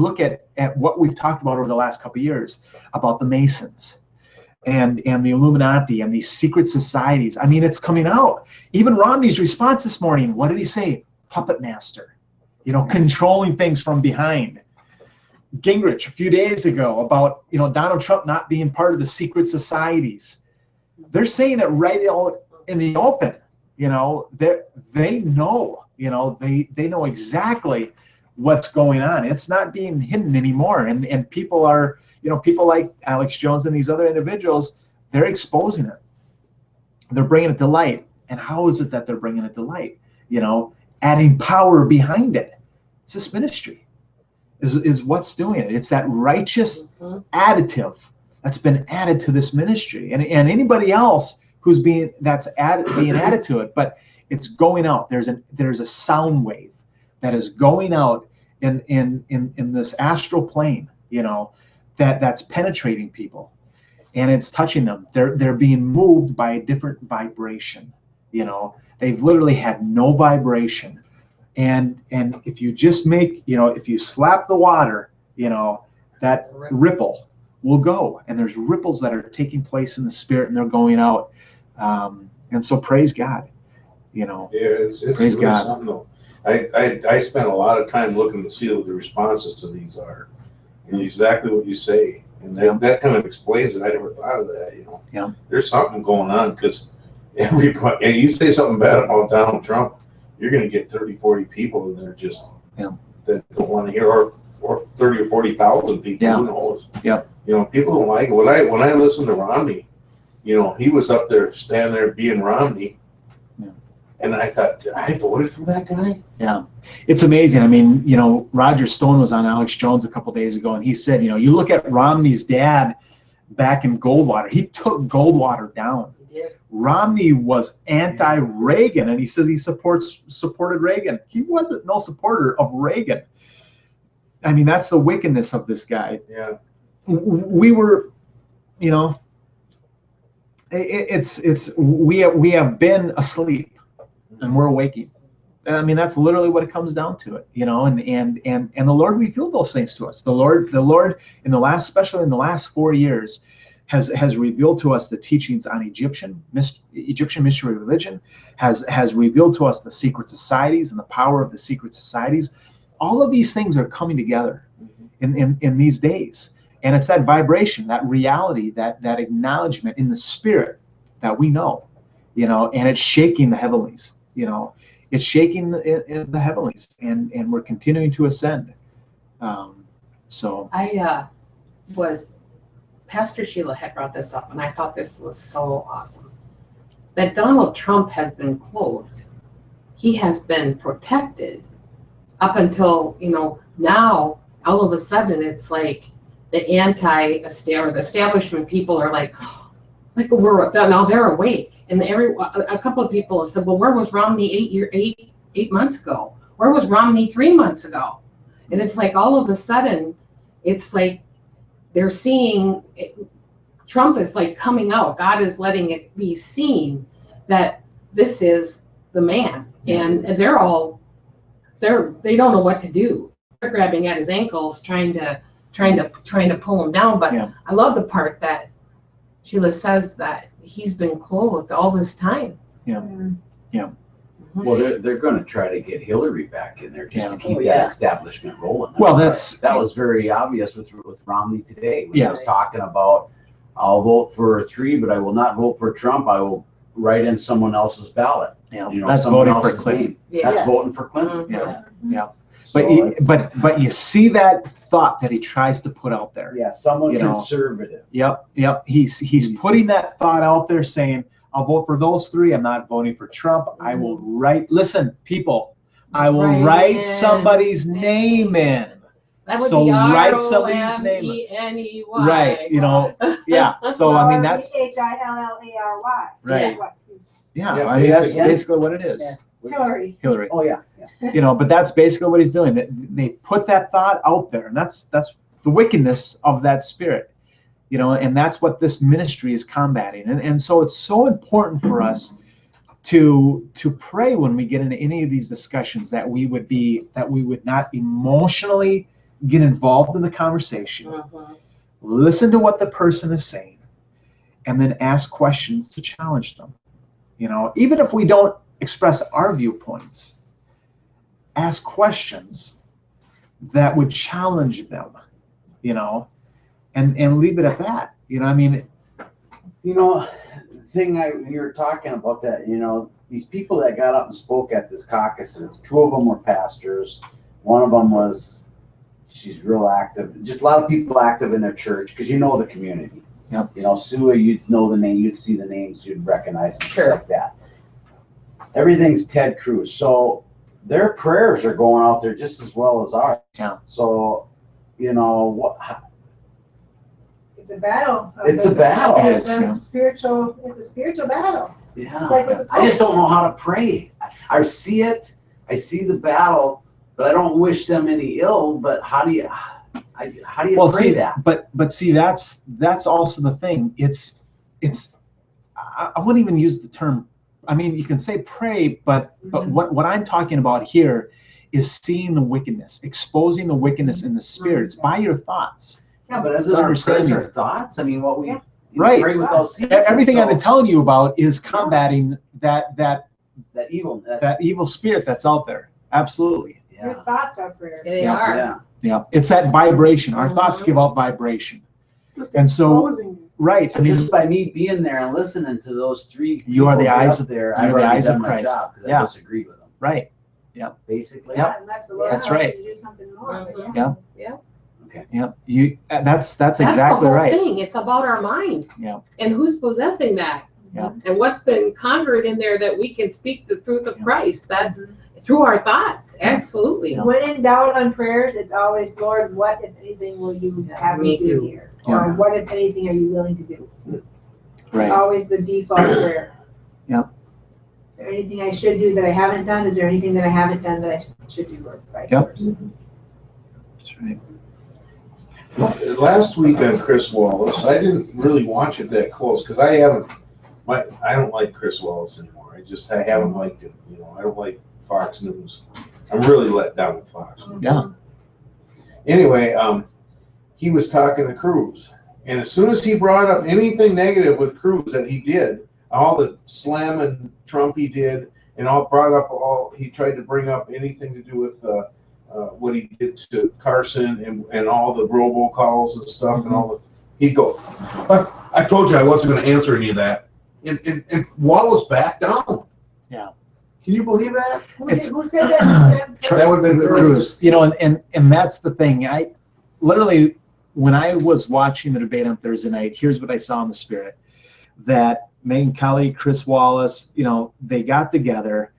look at what we've talked about over the last couple of years about the Masons and the Illuminati and these secret societies. I mean, it's coming out. Even Romney's response this morning, what did he say? Puppet master, controlling things from behind. Gingrich a few days ago about, Donald Trump not being part of the secret societies. They're saying it right out in the open. They know, they know exactly what's going on. It's not being hidden anymore. And people are, people like Alex Jones and these other individuals, they're exposing it. They're bringing it to light. And how is it that they're bringing it to light? Adding power behind it. It's this ministry is what's doing it. It's that righteous additive that's been added to this ministry. And anybody else who's being added to it, but it's going out. There's a sound wave that is going out in this astral plane, that's penetrating people, and it's touching them. They're being moved by a different vibration. They've literally had no vibration, and if you just make, if you slap the water, that ripple will go, and there's ripples that are taking place in the spirit, and they're going out. And so praise God, it's praise really God. something though. I spent a lot of time looking to see what the responses to these are, and exactly what you say, and that kind of explains it. I never thought of that. Yeah. There's something going on, because everybody, and you say something bad about Donald Trump, you're going to get 30, 40 people that are just that don't want to hear, or 30 or 40,000 people. Who knows? Yeah. People don't like it. When I listen to Romney, he was up there standing there being Romney. And I thought, I voted for that guy? Yeah, it's amazing. I mean, Roger Stone was on Alex Jones a couple days ago, and he said, you look at Romney's dad back in Goldwater. He took Goldwater down. He did. Romney was anti-Reagan, and he says he supported Reagan. He wasn't no supporter of Reagan. I mean, that's the wickedness of this guy. Yeah. We were, we have been asleep, and we're awaking. I mean, that's literally what it comes down to it, and the Lord revealed those things to us. The Lord especially in the last 4 years, has revealed to us the teachings on Egyptian mystery religion, has revealed to us the secret societies and the power of the secret societies. All of these things are coming together in these days. And it's that vibration, that reality, that acknowledgement in the spirit that we know, and it's shaking the heavenlies, it's shaking the heavenlies, and we're continuing to ascend. Pastor Sheila had brought this up, and I thought this was so awesome. That Donald Trump has been clothed. He has been protected up until, now all of a sudden it's like the the establishment people are like now they're awake. And a couple of people have said, well, where was Romney 8 months ago? Where was Romney 3 months ago? And it's like all of a sudden, it's like they're seeing Trump is like coming out. God is letting it be seen that this is the man. And they're all, they don't know what to do. They're grabbing at his ankles, trying to pull him down. But Yeah. I love the part that Sheila says that he's been clothed all this time. Well, they're gonna try to get Hillary back in there just to keep yeah. that establishment rolling. Well, that was very obvious with Romney today. When he Yeah. was talking about, I'll vote for 3, but I will not vote for Trump. I will write in someone else's ballot. Yeah, You know, that's someone voting for else's Clinton. name. Yeah. That's voting for Clinton. Yeah. So it's- But you see that thought that he tries to put out there. yeah, someone you know, conservative. Yep. He's putting that thought out there, saying, "I'll vote for those 3. I'm not voting for Trump. I will write. Listen, people, I will Write write in. somebody's name in. That would So be write somebody's name. ROMENEY. Right. You know. Yeah. So I mean, that's Hillary. right. Yeah. Yeah, I mean, that's basically. basically what it is. Hillary. Hillary. Oh yeah. You know, but that's basically what he's doing. They put that thought out there, and that's the wickedness of that spirit. You know, and that's what this ministry is combating. And so it's so important for us to pray when we get into any of these discussions, that we would not emotionally get involved in the conversation, listen to what the person is saying, and then ask questions to challenge them. You know, even if we don't express our viewpoints, ask questions that would challenge them, you know, and leave it at that. You know, I mean, You know, the thing you were talking about that, you know, these people that got up and spoke at this caucus, and 2 of them were pastors. One of them she's real active. Just a lot of people active in their church, because you know the community. Yep. You know, Sue, you'd know the name, you'd see the names, you'd recognize them, Sure. just like that. Everything's Ted Cruz. So their prayers are going out there just as well as ours. Yeah. So, you know, It's a battle. It's a battle. It is, yeah. It's a spiritual battle. yeah. It's like with the I just don't know how to pray. I see it. I see the battle, but I don't wish them any ill. But how do you well, pray see that? But see, that's also the thing. It's I wouldn't even use the term. I mean, you can say pray, but what I'm talking about here is seeing the wickedness, exposing the wickedness in the spirits by your thoughts. Yeah, but as It's our understanding. prayers, our thoughts. I mean, what we Right. pray without ceasing. Everything So I've been telling you about is combating that that evil. evil spirit that's out there. Absolutely. Your Yeah. thoughts are prayers. They Yeah, are. Yeah. Yeah. It's that vibration. Our thoughts give out vibration. And so, right. So I mean, just by me being there and listening to those 3 You are the people get eyes up of- there, you're I've the already eyes done of my Christ. job because Yeah. I disagree with them. right. Basically. Yep. Unless the Lord That's tells right. you to do something more. but Mhm. Yeah. Okay. Yeah. That's That's exactly the whole right. thing. It's about our mind. Yeah. And who's possessing that? Yeah. And what's been conquered in there that we can speak the truth of Yeah. Christ. That's through our thoughts. Absolutely. Yeah. When in doubt on prayers, it's always, Lord, what if anything will you have me do here? Yeah. Or what if anything are you willing to do? It's Right. always the default prayer. Yep. Is there anything I should do that I haven't done? Is there anything that I haven't done that I should do, or vice Yep. versa? That's right. Last week on Chris Wallace, I didn't really watch it that close because I don't like Chris Wallace anymore. I haven't liked him. You know, I don't like Fox News. I'm really let down with Fox. Yeah. Anyway, he was talking to Cruz, and as soon as he brought up anything negative with Cruz that he did, all the slamming Trump he did, and he tried to bring up anything to do with what he did to Carson and all the robocalls and stuff and all the, he'd go, I told you I wasn't going to answer any of that. And Wallace backed down. Yeah. Can you believe that? Who said that? That would have been Cruz, you know, and that's the thing. I literally, when I was watching the debate on Thursday night, here's what I saw in the spirit: that Megyn Kelly, Chris Wallace, you know, they got together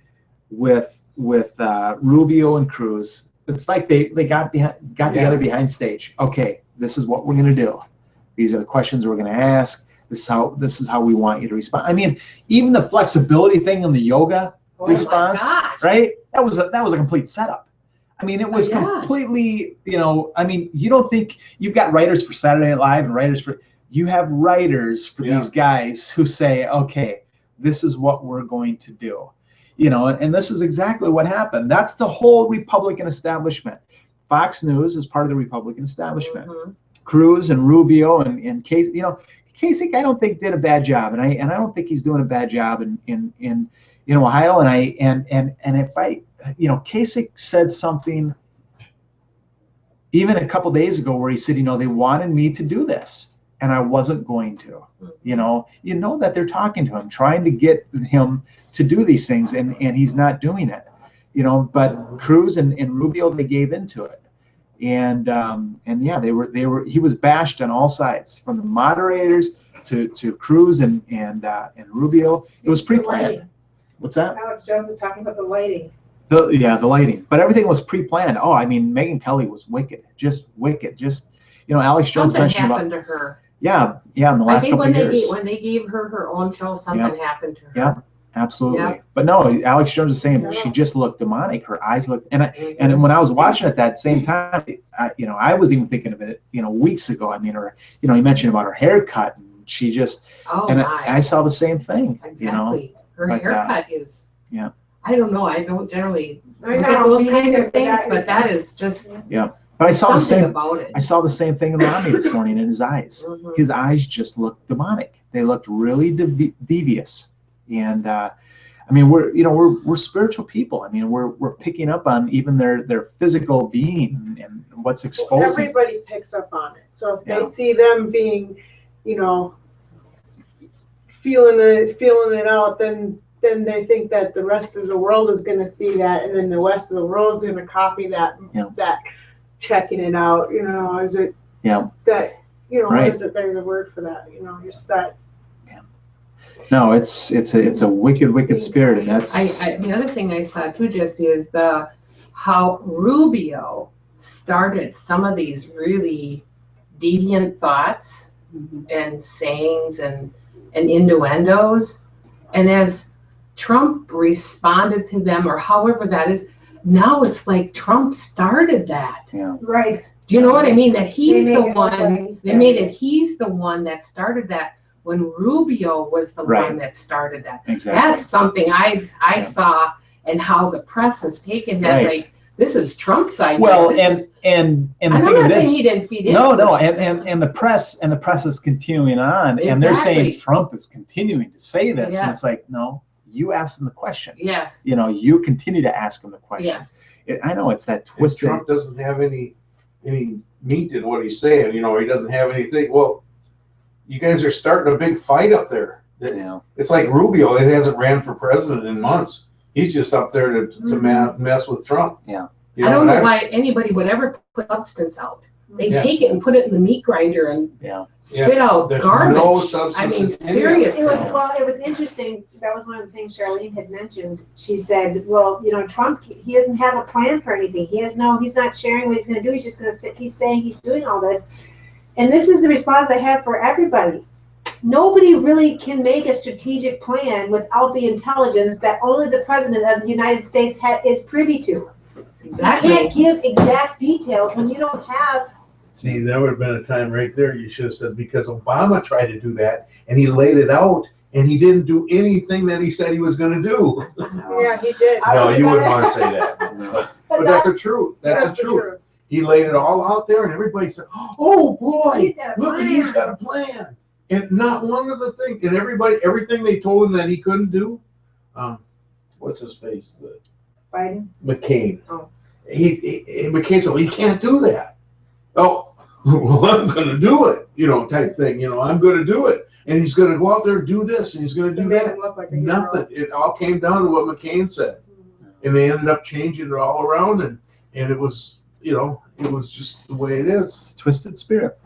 with Rubio and Cruz. It's like they got together behind stage. Okay, this is what we're gonna do. These are the questions we're gonna ask. This is how we want you to respond. I mean, even the flexibility thing in the yoga response, right? That was a complete setup. I mean, it was completely, you know, I mean, you don't think you've got writers for Saturday Night Live and you have writers for these guys who say, okay, this is what we're going to do. And this is exactly what happened. That's the whole Republican establishment. Fox News is part of the Republican establishment. Mhm. Cruz and Rubio and Kasich, Kasich, I don't think did a bad job, and I don't think he's doing a bad job in Ohio. And if Kasich said something even a couple days ago where he said, they wanted me to do this, and I wasn't going to. That they're talking to him, trying to get him to do these things, and he's not doing it. But Cruz and Rubio, they gave into it. And yeah, he was bashed on all sides, from the moderators to Cruz and Rubio. It was pre-planned. What's that? Alex Jones was talking about the lighting. The lighting, but everything was pre-planned. Oh, I mean, Megyn Kelly was wicked. Alex Jones Something mentioned happened about to her. yeah in the last couple of years. When they gave her own show, something happened to her. Yeah. Absolutely. Yeah. But no, Alex Jones is saying she just looked demonic. Her eyes looked, and when I was watching at that same time, I was even thinking of it, weeks ago. I mean, he mentioned about her haircut, and she just, I saw the same thing. Exactly. Her But, haircut is. Yeah. I don't know. I don't generally I look know, at those me kinds neither, of things, but that is just But I saw the something same. about it. I saw the same thing in Romney this morning in his eyes. Mhm. His eyes just looked demonic. They looked really devious, and. I mean, we're spiritual people. I mean, we're picking up on even their physical being and what's exposing. Everybody picks up on it. So if Yeah. they see them being, feeling it out, then they think that the rest of the world is going to see that, and then the rest of the world's going to copy that. Yeah. That checking it out. Is it? Yeah. That Right. is it? There's a word for that. Just that. No, it's a wicked spirit, and that's. The other thing I saw too, Jesse, is how Rubio started some of these really deviant thoughts and sayings and innuendos, and as Trump responded to them, or however that is, now it's like Trump started that. Yeah. Right. Do you know what I mean? That he's the one. They made it. it. He's the one that started that. When Rubio was the Right. one that started that. Exactly. That's something I saw, and how the press has taken that, Right. like, this is Trump's idea. Well, This is- and the I'm thing not of saying this. he didn't feed into No, it. and the press is continuing on, and they're saying Exactly. Trump is continuing to say this, and Yes. it's like, no, you asked him the question. Yes, You continue to ask him the question. yes. I know it's that And twisted. Trump doesn't have any meat in what he's saying, he doesn't have anything. Well, you guys are starting a big fight up there. It's like Rubio, he hasn't ran for president in months. He's just up there to mess with Trump. Yeah. I don't know why anybody would ever put substance out. They Yeah. take it and put it in the meat grinder and Yeah. spit out There's garbage. no substance I mean, in any of it. seriously. It was interesting. That was one of the things Charlene had mentioned. She said, well, Trump, he doesn't have a plan for anything. He's not sharing what he's going to do. He's just going to sit. He's saying he's doing all this. And this is the response I have for everybody. Nobody really can make a strategic plan without the intelligence that only the president of the United States is privy to. Exactly. You can't give exact details when you don't have. See, that would have been a time right there. You should have said, because Obama tried to do that and he laid it out and he didn't do anything that he said he was going to do. Yeah, he did. No, you wouldn't want to say that. But that's the truth. That's the truth. He laid it all out there and everybody said, oh boy, He's got a look, plan. he's got a plan. And not one of the things, and everything they told him that he couldn't do, what's his face? Biden? McCain. Oh. McCain said, well, you can't do that. Oh, well, I'm going to do it, type thing. I'm going to do it. And he's going to go out there and do this, and he's going to do that. Nothing. It all came down to what McCain said. And they ended up changing it all around, and it was, it was just the way it is. It's a twisted spirit.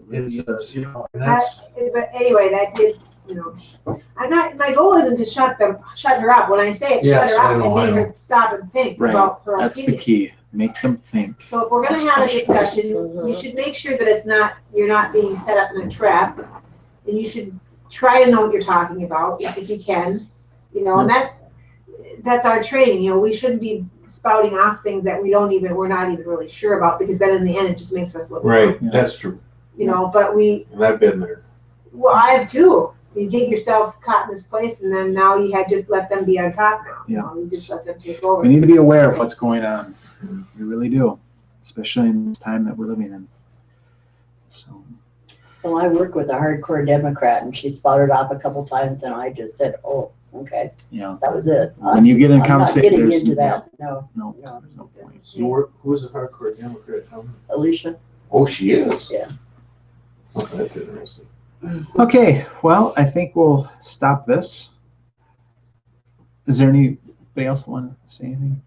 It's, and that's, But anyway, that did, my goal isn't to shut her up. When I say it, Yes, shut her I up know, and I make her stop and think Right. about her That's the opinion. key. Make them think. So if we're gonna That's have a precious. discussion, Mhm. you should make sure that you're not being set up in a trap. And you should try to know what you're talking about, if you can, and that's our training, we shouldn't be spouting off things that we're not even really sure about, because then in the end, it just makes us look right, Yeah. that's true. but And I've been there. well, I have too. you get yourself caught in this place, and then now you had just let them be on top now. You Yeah. know, you just let them take over. We need to be aware of what's going on. We really do, especially in this time that we're living in. So, Well, I work with a hardcore Democrat and she spouted off a couple times and I just said, oh, okay, yeah, that was it. when you get in I'm not conversation, getting there's into that, no, no, no. there's no point. You work, who's a hardcore Democrat? Alicia, Oh, she is? Yeah. Oh, that's interesting. Okay, well, I think we'll stop this. Is there anybody else want to say anything?